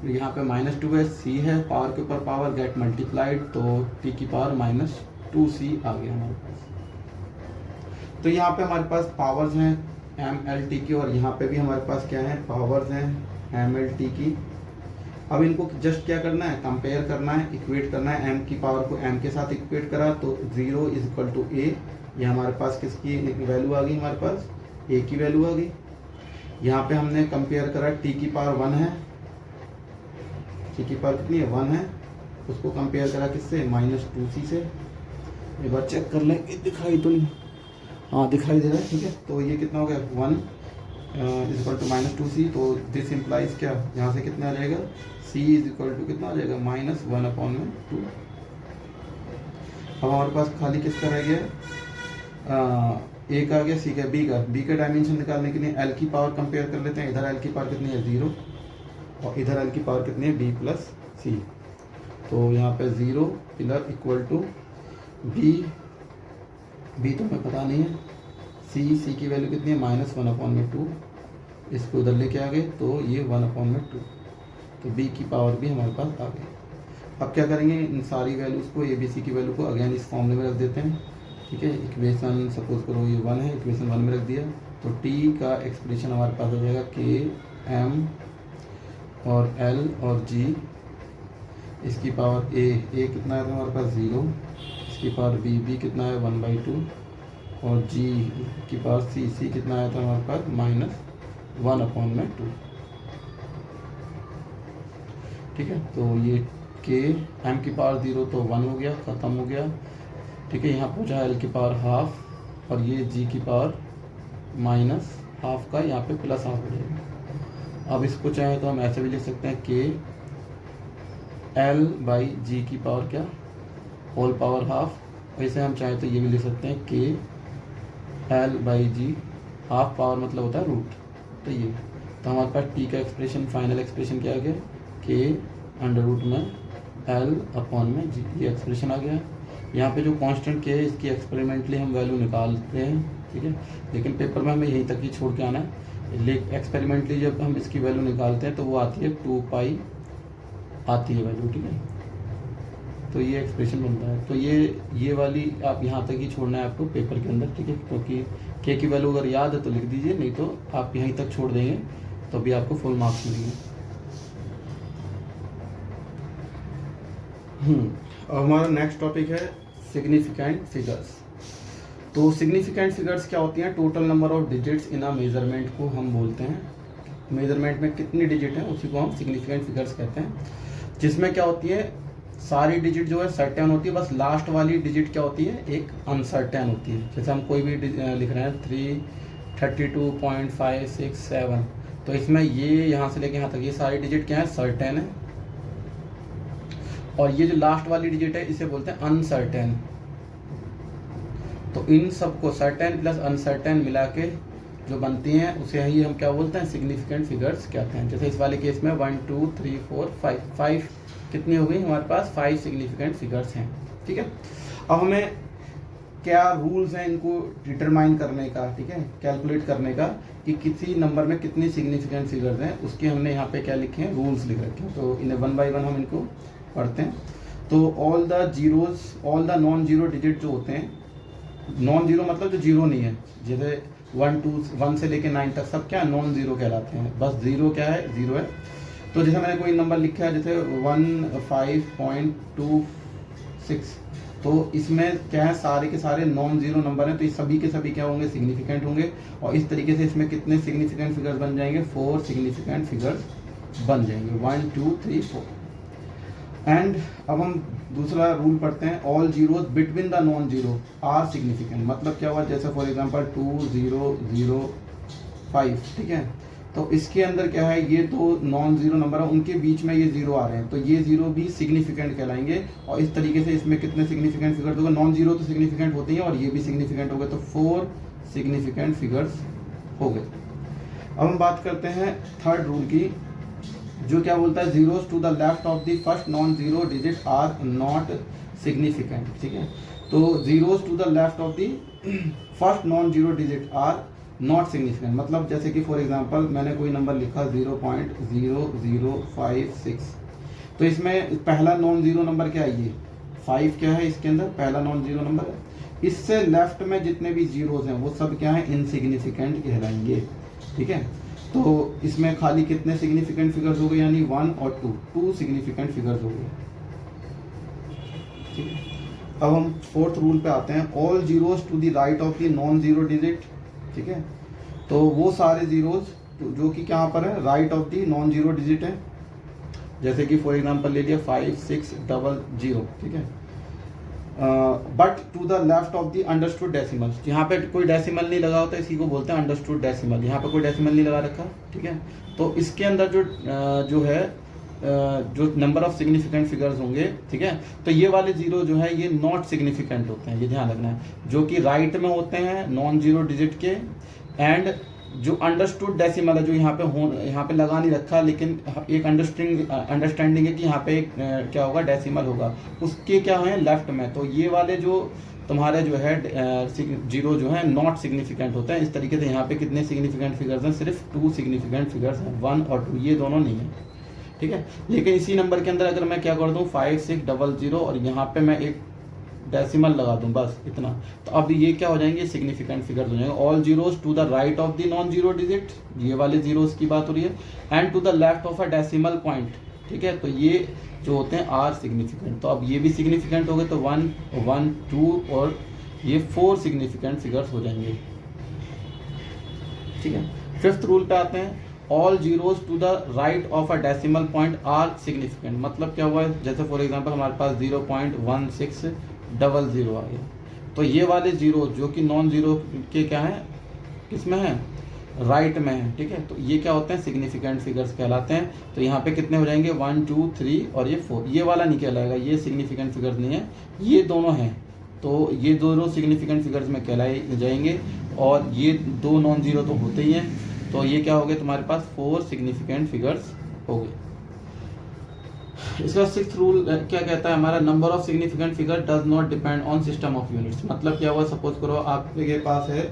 यहाँ पे -2 है, c है, पावर के ऊपर पावर गेट मल्टीप्लाइड, तो t की पावर -2c आ गया हमारे पास। तो यहाँ पे हमारे पास पावर्स हैं mlt की, और यहाँ पे भी हमारे पास क्या है, पावर्स हैं mlt की। अब इनको जस्ट क्या करना है, कंपेयर करना है, इक्वेट करना है। m की पावर को m के साथ इक्वेट करा तो 0 = a, ये हमारे पास किसकी वैल्यू आ गई, हमारे पास a की वैल्यू आ गई। यहाँ पे हमने कंपेयर करा t की पावर 1 है, t की पावर कितनी है 1 है, उसको कंपेयर करा किससे, -2c से। एक बार चेक कर लें, दिखाई तो नहीं, हाँ दिखाई दे रहा है, ठीक है। तो ये कितना हो गया 1 = -2c, तो दिस इम्प्लाइज क्या, यहाँ से कितना आ जाएगा, c = कितना आ जाएगा -1/2। अब हमारे पास खाली किसका रह गया, a का आ गया, c का, b का डायमेंशन निकालने के लिए l की पावर कंपेयर कर लेते हैं। इधर l की पावर कितनी है 0 और इधर l की पावर कितनी है b + c, तो यहाँ पे 0 = b तो हमें पता नहीं है, c की वैल्यू कितनी है -1/2, इसको उधर लेके आ गए तो ये 1/2, तो b की पावर भी हमारे पास आ गई। अब क्या करेंगे, इन सारी वैल्यूज़ को, a b c की वैल्यू को अगेन इस फॉर्मूले में रख देते हैं, ठीक है। इक्वेशन सपोज करो ये 1 है, इक्वेशन 1 में रख दिया, तो t का एक्सप्रेशन हमारे पास हो जाएगा k m और l और g, इसकी पावर a कितना है तो हमारे पास 0, इसकी पावर b कितना है 1/2 और g की पावर c कितना आया था हमारे पास -1/2, ठीक है। तो ये k m की पावर 0 तो 1 हो गया, ख़त्म हो गया, ठीक है। यहाँ पहुँचा l की पावर ½ और ये g की पावर -½ का यहाँ पे +½ हो जाएगा। अब इसको चाहे तो हम ऐसे भी लिख सकते हैं k l/g की पावर क्या, होल पावर ½ वैसे हम चाहें तो ये भी लिख सकते हैं k l/g, हाफ पावर मतलब होता है रूट, तो ये, तो हमारे पास t का एक्सप्रेशन, फाइनल एक्सप्रेशन क्या आ गया, k l/g, ये एक्सप्रेशन आ गया। यहाँ पे जो कांस्टेंट k है इसकी एक्सपेरिमेंटली हम वैल्यू निकालते हैं, ठीक है, लेकिन पेपर में हमें यहीं तक ही छोड़ के आना है। एक्सपेरिमेंटली जब हम इसकी वैल्यू निकालते हैं तो वो आती है 2π आती है वैल्यू, ठीक है। तो ये एक्सप्रेशन बनता है, तो ये वाली आप यहाँ तक ही छोड़ना है आपको पेपर के अंदर, ठीक है, क्योंकि k की वैल्यू अगर याद है तो लिख दीजिए, नहीं तो आप यहीं तक छोड़ देंगे तो भी आपको फुल मार्क्स मिलेंगे। अब हमारा नेक्स्ट टॉपिक है सिग्निफिकेंट फिगर्स। तो सिग्निफिकेंट फिगर्स क्या होती हैं, total number of digits in a measurement को हम बोलते हैं। मेजरमेंट में कितनी डिजिट हैं उसी को हम सिग्निफिकेंट फिगर्स कहते हैं, जिसमें क्या होती है, सारी डिजिट जो है सर्टेन होती है, बस लास्ट वाली डिजिट क्या होती है, एक अनसर्टेन होती है। जैसे हम कोई भी लिख रहे हैं 332.567, तो इसमें ये यहाँ से लेके यहाँ तक ये सारी डिजिट क्या है, सर्टेन है, और ये जो लास्ट वाली डिजिट है इसे बोलते हैं अनसर्टेन। तो इन सबको सर्टेन प्लस अनसर्टेन मिला के जो बनती हैं उसे ही हम क्या बोलते हैं, सिग्निफिकेंट फिगर्स कहते हैं। जैसे इस वाले केस में 1 2 3 4 5 कितनी हो गई हमारे पास, 5 सिग्निफिकेंट फिगर्स हैं। ठीक है, अब हमें क्या रूल्स हैं इनको डिटरमाइन करने का, ठीक है, कैलकुलेट करने का कि किसी नंबर में कितनी सिग्निफिकेंट फिगर्स हैं, उसके हमने यहाँ पे क्या लिखे हैं, रूल्स लिख रखे हैं। तो इन्हें 1 बाय 1 हम इनको पढ़ते हैं। तो all the zeros, all the non zero digit जो होते हैं, नॉन जीरो मतलब जो जीरो नहीं है, जैसे 1 से लेके 9 तक सब क्या नॉन जीरो कहलाते हैं, बस जीरो क्या है, जीरो है। तो जैसे मैंने कोई नंबर लिखा है जैसे 15.26, तो इसमें क्या है, सारे के सारे नॉन जीरो नंबर हैं, तो ये सभी के सभी क्या होंगे, सिग्निफिकेंट होंगे। और इस तरीके से इसमें कितने सिग्निफिकेंट फिगर्स बन जाएंगे, 4 सिग्निफिकेंट फिगर्स बन जाएंगे, 1 2 3 4। एंड अब हम दूसरा रूल पढ़ते हैं, all zeros between the non zero are significant. मतलब क्या हुआ, जैसे फॉर एग्जांपल 2 0 0 5, ठीक है, तो इसके अंदर क्या है, ये तो नॉन जीरो नंबर है, उनके बीच में ये जीरो आ रहे हैं, तो ये जीरो भी सिग्निफिकेंट कहलाएंगे। और इस तरीके से इसमें कितने सिग्निफिकेंट फिगर्स होंगे, नॉन जीरो तो सिग्निफिकेंट होते हैं और ये भी सिग्निफिकेंट हो गए, तो 4 सिग्निफिकेंट फिगर्स हो गए। अब हम बात करते हैं थर्ड रूल की, जो क्या बोलता है, zeros to the left of the first non zero digit are not significant. ठीक है, तो zeros to the left of the first non zero digit are not significant. मतलब जैसे कि फॉर एग्जांपल मैंने कोई नंबर लिखा 0.0056, तो इसमें पहला नॉन जीरो नंबर क्या है, ये 5 क्या है, इसके अंदर पहला नॉन जीरो नंबर है। इससे लेफ्ट में जितने भी जीरोस हैं वो सब क्या है, इनसिग्निफिकेंट कहलाएंगे। ठीक है, तो इसमें खाली कितने सिग्निफिकेंट फिगर्स हो गए, यानी 1 और 2 सिग्निफिकेंट फिगर्स हो गए। ठीक है, अब हम फोर्थ रूल पे आते हैं, all zeros to the right of the non zero digit. ठीक है, तो वो सारे जीरोस जो कि कहाँ पर है, right of the non zero digit है। जैसे कि फॉर एग्जांपल ले लिया 5600। ठीक है, but to the left of the understood decimal. यहाँ पे कोई डेसिमल नहीं लगा होता, इसी को बोलते हैं अंडरस्टूड डेसिमल। यहाँ पे कोई डेसिमल नहीं लगा रखा। ठीक है, तो इसके अंदर जो है जो नंबर ऑफ सिग्निफिकेंट फिगर्स होंगे, ठीक है, तो ये वाले जीरो जो है ये नॉट सिग्निफिकेंट होते हैं, ये ध्यान रखना है, जो कि राइट में होते हैं नॉन जीरो डिजिट के। एंड जो अंडरस्टूड डेसिमल है, जो यहाँ पे लगा नहीं रखा, लेकिन एक अंडरस्टैंडिंग है कि यहाँ पे क्या होगा, डेसिमल होगा, उसके क्या है लेफ्ट में। तो ये वाले जो तुम्हारे जो है जीरो जो है नॉट सिग्निफिकेंट होते हैं। इस तरीके से यहाँ पे कितने सिग्निफिकेंट फिगर्स हैं, सिर्फ 2 सिग्निफिकेंट फिगर्स हैं, 1 और 2, ये दोनों नहीं है। ठीक है, लेकिन इसी नंबर के अंदर अगर मैं क्या कर दूं 5600 और यहाँ पे मैं एक डेसिमल लगा दूं, बस इतना, तो अब ये क्या हो जाएंगे, सिग्निफिकेंट फिगर्स हो जाएंगे। All zeros to the right of the non zero digit, ये वाले जीरोस की बात हो रही है, and to the left of a decimal point. ठीक है, तो ये जो होते हैं आर सिग्निफिकेंट। तो अब ये भी सिग्निफिकेंट हो गए, तो 1 1 2 और ये 4 सिग्निफिकेंट फिगर्स हो जाएंगे। ठीक है, फिफ्थ रूल पे आते हैं, all zeros to the right of a decimal point are significant. मतलब क्या हुआ है, जैसे फॉर एग्जांपल हमारे पास 0.1600 आ गया, तो ये वाले जीरो जो कि नॉन जीरो के क्या है, किसमें है, राइट में है। ठीक है, तो ये क्या होते हैं, सिग्निफिकेंट फिगर्स कहलाते हैं। तो यहाँ पे कितने हो जाएंगे, 1 2 3 और ये 4। ये वाला नहीं कहलाएगा, ये सिग्निफिकेंट फिगर्स नहीं है, ये दोनों हैं, तो ये दोनों सिग्निफिकेंट फिगर्स में कहलाए जाएंगे। और ये 2 नॉन जीरो तो होते ही हैं, तो ये क्या हो गए तुम्हारे पास, 4 सिग्निफिकेंट फिगर्स हो गए। इसका सिक्स्थ रूल क्या कहता है हमारा, number of significant figure does not depend on system of units. मतलब क्या हुआ, सपोज करो आपके पास है,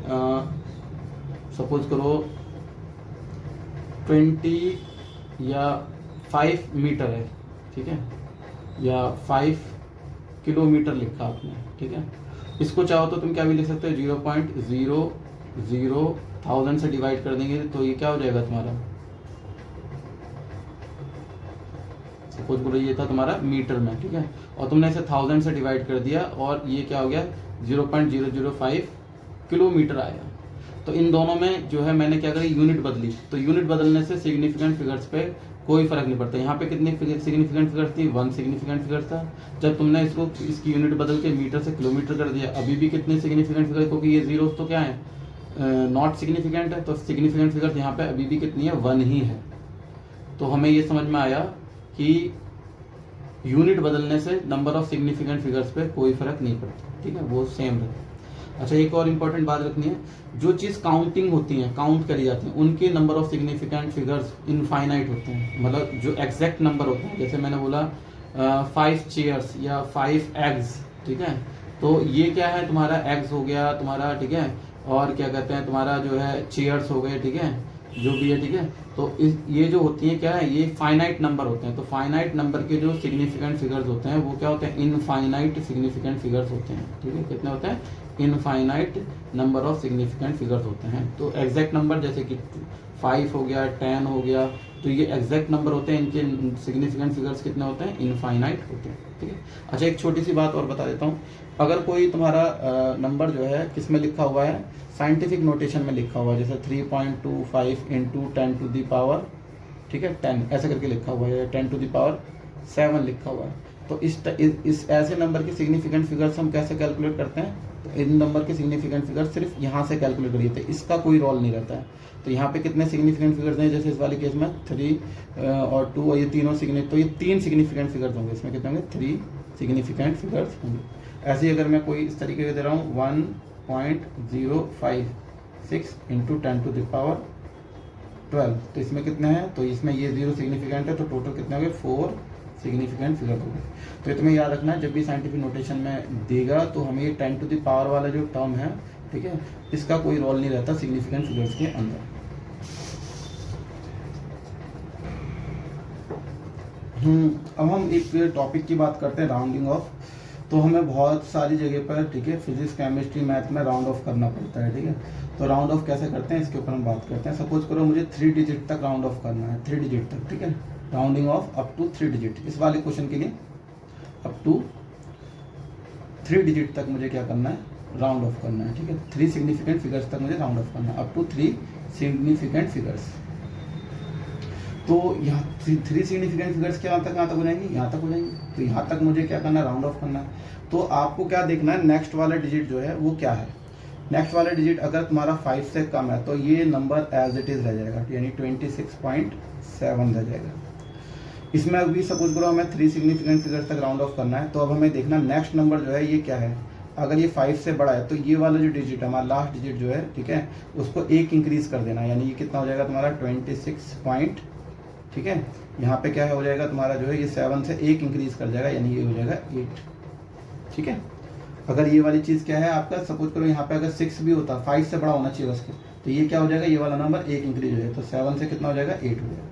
सपोज करो 20 या 5 मीटर है, ठीक है, या 5 किलोमीटर लिखा आपने। ठीक है, इसको चाहो तो तुम क्या भी लिख सकते हो, 0.001000 से डिवाइड कर देंगे, तो ये क्या हो जाएगा तुम्हारा, सपोज करो ये था तुम्हारा मीटर में। ठीक है, और तुमने इसे 1000 से डिवाइड कर दिया और ये क्या हो गया, 0.005 किलोमीटर आया। तो इन दोनों में जो है मैंने क्या करी, यूनिट बदली, तो यूनिट बदलने से सिग्निफिकेंट फिगर्स पे कोई फर्क नहीं पड़ता। यहाँ पे कितनी सिग्निफिकेंट फिगर्स थी, 1 सिग्निफिकेंट फिगर था। जब तुमने इसकी यूनिट बदल के मीटर से किलोमीटर कर दिया, अभी भी कितने सिग्निफिकेंट फिगर, क्योंकि ये जीरो तो क्या है, नॉट सिग्निफिकेंट है, तो सिग्निफिकेंट फिगर्स यहाँ पे अभी भी कितनी है, 1 ही है। तो हमें ये समझ में आया कि यूनिट बदलने से नंबर ऑफ सिग्निफिकेंट फिगर्स पे कोई फर्क नहीं पड़ता, ठीक है, वो सेम रहता है। अच्छा, एक और इम्पोर्टेंट बात रखनी है, जो चीज़ काउंटिंग होती है, काउंट करी जाती है, उनके number of significant figures infinite होते हैं, मतलब जो एग्जैक्ट नंबर होते हैं, जैसे मैंने बोला 5 चेयर्स या 5 एग्स, ठीक है, तो ये क्या है, तुम्हारा एग्स हो गया तुम्हारा, ठीक है, और क्या कहते हैं तुम्हारा जो है चेयर्स हो गए, ठीक है, जो भी है, ठीक है। तो ये जो होती है क्या है, ये फाइनाइट नंबर होते हैं। तो फाइनाइट नंबर के जो सिग्निफिकेंट फिगर्स होते हैं वो क्या होते हैं, इनफाइनाइट सिग्निफिकेंट फिगर्स होते हैं, ठीक है। कितने होते हैं, infinite number of significant figures होते हैं। तो एग्जैक्ट नंबर जैसे कि 5 हो गया, 10 हो गया, तो ये एग्जैक्ट नंबर होते हैं, इनके सिग्निफिकेंट फिगर्स कितने होते हैं, इनफाइनाइट होते हैं, ठीक है। अच्छा, एक छोटी सी बात और बता देता हूँ, अगर कोई तुम्हारा नंबर जो है किस में लिखा हुआ है, साइंटिफिक नोटेशन में लिखा हुआ है, जैसे 3.25 इंटू 10 टू दी पावर, ठीक है, 10 ऐसे करके लिखा हुआ है, 10 टू दी पावर 7 लिखा हुआ है, तो इस ऐसे नंबर के सिग्निफिकेंट फिगर्स हम कैसे कैलकुलेट करते हैं, तो इन नंबर के सिग्निफिकेंट फिगर्स सिर्फ यहाँ से कैलकुलेट करिए, तो इसका कोई रोल नहीं रहता है। तो यहाँ पे कितने सिग्निफिकेंट फिगर्स हैं, जैसे इस वाले केस में 3 और 2 और ये तीनों तो ये 3 सिग्निफिकेंट फिगर्स होंगे, इसमें कितने होंगे, 3 सिग्निफिकेंट फिगर्स होंगे। ऐसे ही अगर मैं कोई इस तरीके से दे रहा हूँ 1.056 इंटू 10 टू द पावर 12, तो इसमें कितने हैं, तो इसमें ये 0 सिग्निफिकेंट है, तो टोटल कितने हो गए, 4 सिग्निफिकेंट फिगर हो गए। तो ये तुम्हें याद रखना है, जब भी साइंटिफिक नोटेशन में देगा तो हमें ये 10 टू द पावर वाला जो टर्म है, ठीक है, इसका कोई रोल नहीं रहता सिग्निफिकेंट फिगर्स के अंदर। अब हम एक टॉपिक की बात करते हैं, राउंडिंग ऑफ। तो हमें बहुत सारी जगह पर, ठीक है, फिजिक्स, केमिस्ट्री, मैथ में राउंड ऑफ करना पड़ता है, ठीक है। तो राउंड ऑफ कैसे करते हैं इसके ऊपर हम बात करते हैं। सपोज करो मुझे 3 डिजिट तक राउंड ऑफ करना है, 3 डिजिट तक, ठीक है, rounding off up to 3 digit. इस वाले क्वेश्चन के लिए अप टू 3 डिजिट तक मुझे क्या करना है, राउंड ऑफ करना है, ठीक है। 3 सिग्निफिकेंट फिगर्स तक मुझे राउंड ऑफ करना है, अप टू 3 सिग्निफिकेंट फिगर्स। तो यहाँ 3 सिग्निफिकेंट फिगर्स कहाँ तक हो जाएंगे, यहाँ तक हो जाएंगे। तो यहाँ तक मुझे क्या करना है, राउंड ऑफ करना है। तो आपको क्या देखना है, नेक्स्ट वाला डिजिट जो है वो क्या है। नेक्स्ट वाला डिजिट अगर तुम्हारा 5 से कम है तो ये नंबर एज इट इज रह जाएगा, यानी 26.7 रह जाएगा। इसमें अभी सपोज करो हमें 3 सिग्निफिकेंट फिगर्स तक राउंड ऑफ करना है, तो अब हमें देखना नेक्स्ट नंबर जो है ये क्या है। अगर ये 5 से बड़ा है तो ये वाला जो डिजिट है, हमारा लास्ट डिजिट जो है, ठीक है, उसको 1 इंक्रीज कर देना, यानी ये कितना हो जाएगा तुम्हारा 26 ठीक है। यहाँ पे क्या हो जाएगा तुम्हारा जो है, ये 7 से 1 इंक्रीज कर जाएगा, यानी ये हो जाएगा 8, ठीक है। अगर ये वाली चीज़ क्या है आपका, सपोज करो यहाँ पे अगर 6 भी होता, 5 से बड़ा होना चाहिए उसके, तो ये क्या हो जाएगा, ये वाला नंबर 1 इंक्रीज हो जाएगा, तो 7 से कितना हो जाएगा, 8 हो जाएगा।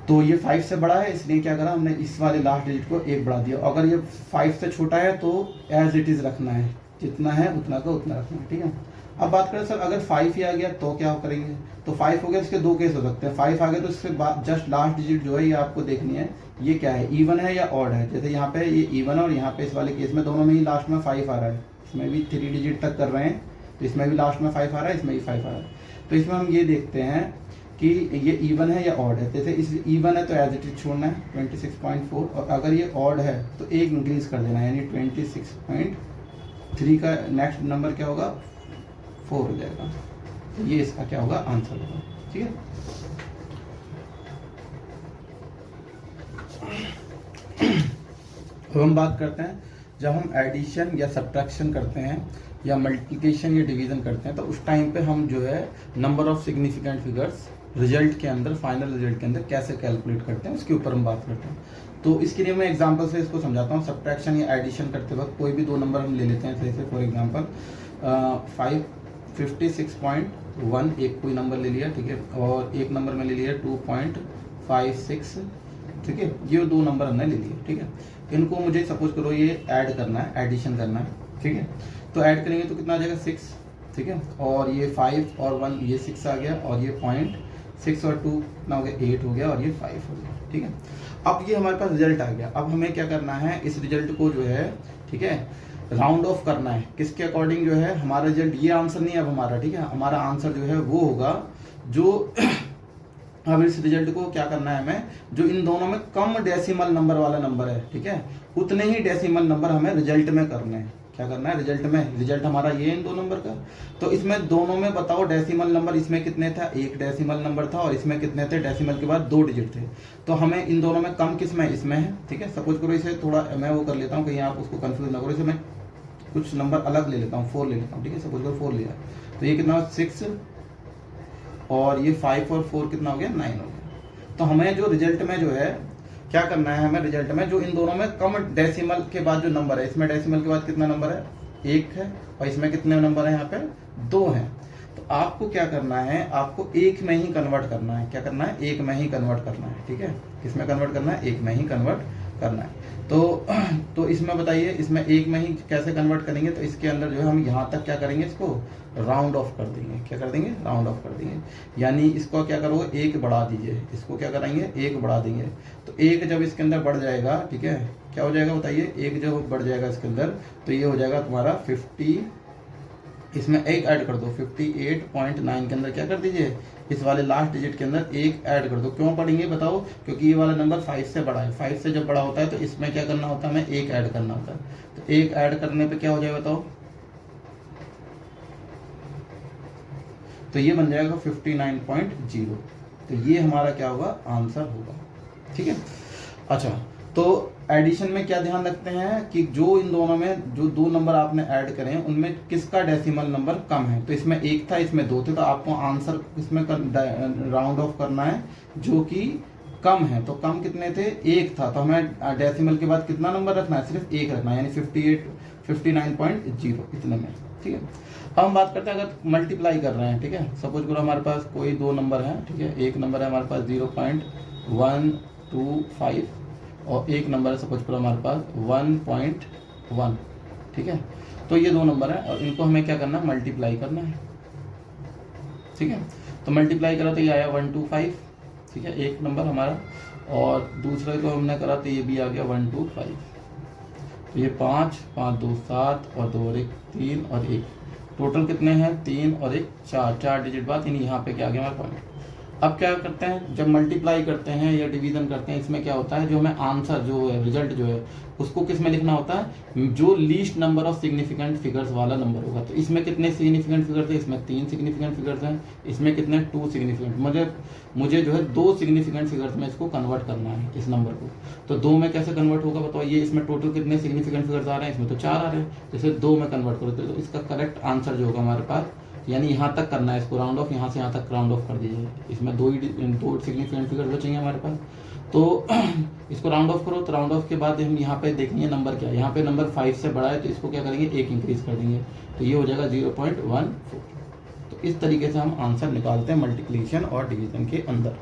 तो ये 5 से बड़ा है, इसलिए क्या करा हमने, इस वाले लास्ट डिजिट को 1 बढ़ा दिया। अगर ये 5 से छोटा है तो एज इट इज रखना है, जितना है उतना का उतना रखना है, ठीक है। अब बात करें सर, अगर 5 ही आ गया तो क्या करेंगे, तो 5 हो गया, इसके 2 केस हो सकते हैं। 5 आ गया तो इसके बाद जस्ट लास्ट डिजिट जो है ये आपको देखनी है, ये क्या है, इवन है या ऑड है। जैसे यहाँ पे ये इवन है और यहाँ पे इस वाले केस में दोनों में ही लास्ट में 5 आ रहा है, इसमें भी 3 डिजिट तक कर रहे हैं, तो इसमें भी लास्ट में 5 आ रहा है, इसमें भी 5 आ रहा है। तो इसमें हम ये देखते हैं कि ये इवन है या ऑड है। जैसे इस इवन है तो एज इट इज छोड़ना है 26.4, और अगर ये ऑड है तो 1 इंक्रीज कर देना है, यानी 26.3 का नेक्स्ट नंबर क्या होगा, 4 हो जाएगा। तो ये इसका क्या होगा, आंसर होगा, ठीक है। अब हम बात करते हैं, जब हम एडिशन या सब्ट्रैक्शन करते हैं या मल्टीप्लिकेशन या डिवीजन करते हैं, तो उस टाइम पे हम जो है number of significant figures result के अंदर, फाइनल रिजल्ट के अंदर कैसे कैलकुलेट करते हैं, उसके ऊपर हम बात करते हैं। तो इसके लिए मैं एग्जांपल से इसको समझाता हूँ। सब्ट्रैक्शन या एडिशन करते वक्त कोई भी 2 नंबर हम ले लेते हैं, जैसे फॉर एग्जांपल 56.1 एक कोई नंबर ले लिया, ठीक है, और एक नंबर में ले लिया 2.56, ठीक है, ये 2 नंबर हमने ले लिए, ठीक है। इनको मुझे सपोज करो ये ऐड करना है, एडिशन करना है, ठीक है। तो ऐड करेंगे तो कितना आ जाएगा, 6, ठीक है, और ये 5 और 1 ये 6 आ गया, और ये 0.6 और 2 कितना हो गया, 8 हो गया, और ये 5 हो गया, ठीक है। अब ये हमारे पास रिजल्ट आ गया। अब हमें क्या करना है, इस रिजल्ट को जो है, ठीक है, राउंड ऑफ करना है। किसके अकॉर्डिंग जो है हमारा रिजल्ट, ये आंसर नहीं है अब हमारा, ठीक है, हमारा आंसर जो है वो होगा जो अब इस रिजल्ट को क्या करना है हमें, जो इन दोनों में कम डेसिमल नंबर वाला नंबर है, ठीक है, उतने ही डेसिमल नंबर हमें रिजल्ट में करने हैं। क्या क्या करना है रिजल्ट में, रिजल्ट हमारा ये है इन दो नंबर का। तो इसमें दोनों में बताओ डेसिमल नंबर इसमें कितने था, एक डेसिमल नंबर था और इसमें कितने थे, डेसिमल के बाद 2 डिजिट थे। तो हमें इन दोनों में कम किस में, इसमें है, ठीक है। सपोज करो इसे थोड़ा मैं वो कर लेता हूँ कहीं आप उसको कंफ्यूज ना करो, इसे मैं कुछ नंबर अलग ले लेता हूँ, 4 ले लेता हूँ, ठीक है। सपोज करो 4 लिया, तो ये कितना 6 और ये 5 और 4 कितना हो गया 9 हो गया। तो हमें जो रिजल्ट में जो है क्या करना है, हमें रिजल्ट में जो इन दोनों में कम डेसिमल के बाद जो नंबर है, इसमें डेसिमल के बाद कितना नंबर है 1 है और इसमें कितने नंबर है यहाँ पे 2 हैं। तो आपको क्या करना है, आपको 1 में ही कन्वर्ट करना है, क्या करना है 1 में ही कन्वर्ट करना है, ठीक है। किसमें कन्वर्ट करना है, 1 में ही कन्वर्ट करना है। तो इसमें बताइए इसमें 1 में ही कैसे कन्वर्ट करेंगे, तो इसके अंदर जो है हम यहाँ तक क्या करेंगे, इसको राउंड ऑफ कर देंगे, क्या कर देंगे राउंड ऑफ कर देंगे, यानी इसको क्या करोगे 1 बढ़ा दीजिए, इसको क्या कराएंगे 1 बढ़ा देंगे। तो 1 जब इसके अंदर बढ़ जाएगा, ठीक है, क्या हो जाएगा बताइए, 1 जब बढ़ जाएगा इसके अंदर तो ये हो जाएगा तुम्हारा 50, इसमें 1 ऐड कर दो, 58.9 के अंदर क्या कर दीजिए, इस वाले लास्ट डिजिट के अंदर 1 ऐड कर दो। क्यों पढ़ेंगे बताओ, क्योंकि ये वाला नंबर 5 से बड़ा है, 5 से जब बड़ा होता है तो इसमें क्या करना होता है, हमें 1 ऐड करना होता है। तो 1 ऐड करने पे क्या हो जाएगा बताओ, तो ये बन जाएगा 59.0। तो ये हमारा क्या होगा आंसर होगा, ठीक है। अच्छा, तो एडिशन में क्या ध्यान रखते हैं कि जो इन दोनों में जो 2 नंबर आपने ऐड करें उनमें किसका डेसिमल नंबर कम है। तो इसमें 1 था, इसमें 2 थे, तो आपको आंसर इसमें राउंड ऑफ करना है जो कि कम है। तो कम कितने थे, 1 था, तो हमें डेसिमल के बाद कितना नंबर रखना है, सिर्फ 1 रखना है, यानी 59.0 इतने में, ठीक है। अब हम बात करते हैं अगर मल्टीप्लाई कर रहे हैं, ठीक है। सपोज करो हमारे पास कोई 2 नंबर है, ठीक है, एक नंबर है हमारे पास 0.125 और एक नंबर है सपोज करो हमारे पास 1.1, ठीक है। तो ये 2 नंबर हैं और इनको हमें क्या करना है, मल्टीप्लाई करना है, ठीक है। तो मल्टीप्लाई करा तो ये आया 125, ठीक है, एक नंबर हमारा, और दूसरे को हमने करा तो ये भी आ गया 125। तो ये 5, 5 2 7 और 2 और 1 3 और 1, टोटल कितने हैं 3 और 1 4 डिजिट बाद, यानी यहाँ पे क्या आ गया हमारा पॉइंट। अब क्या करते हैं, जब मल्टीप्लाई करते हैं या डिवीजन करते हैं, इसमें क्या होता है, जो हमें आंसर जो है रिजल्ट जो है उसको किस में लिखना होता है, जो least number of significant figures वाला नंबर होगा। तो इसमें कितने सिग्निफिकेंट फिगर्स है, इसमें 3 सिग्निफिकेंट फिगर्स हैं, इसमें कितने 2 सिग्निफिकेंट, मुझे जो है 2 सिग्निफिकेंट फिगर्स में इसको कन्वर्ट करना है इस नंबर को। तो 2 में कैसे कन्वर्ट होगा बताओ, ये इसमें टोटल कितने सिग्निफिकेंट फिगर्स आ रहे हैं, इसमें तो 4 आ रहे हैं, तो इसे 2 में कन्वर्ट करो तो इसका करेक्ट आंसर जो होगा हमारे पास, यानी यहाँ तक करना है इसको राउंड ऑफ, यहाँ से यहाँ तक राउंड ऑफ कर दीजिए, इसमें 2 सिग्निफिकेंट फिगर बचेंगे हमारे पास। तो इसको राउंड ऑफ करो, तो राउंड ऑफ के बाद हम यहाँ पे देखेंगे नंबर क्या है, यहाँ पे नंबर 5 से बड़ा है तो इसको क्या करेंगे 1 इंक्रीज कर देंगे, तो ये हो जाएगा 0.14। तो इस तरीके से हम आंसर निकालते हैं मल्टीप्लिकेशन और डिवीजन के अंदर।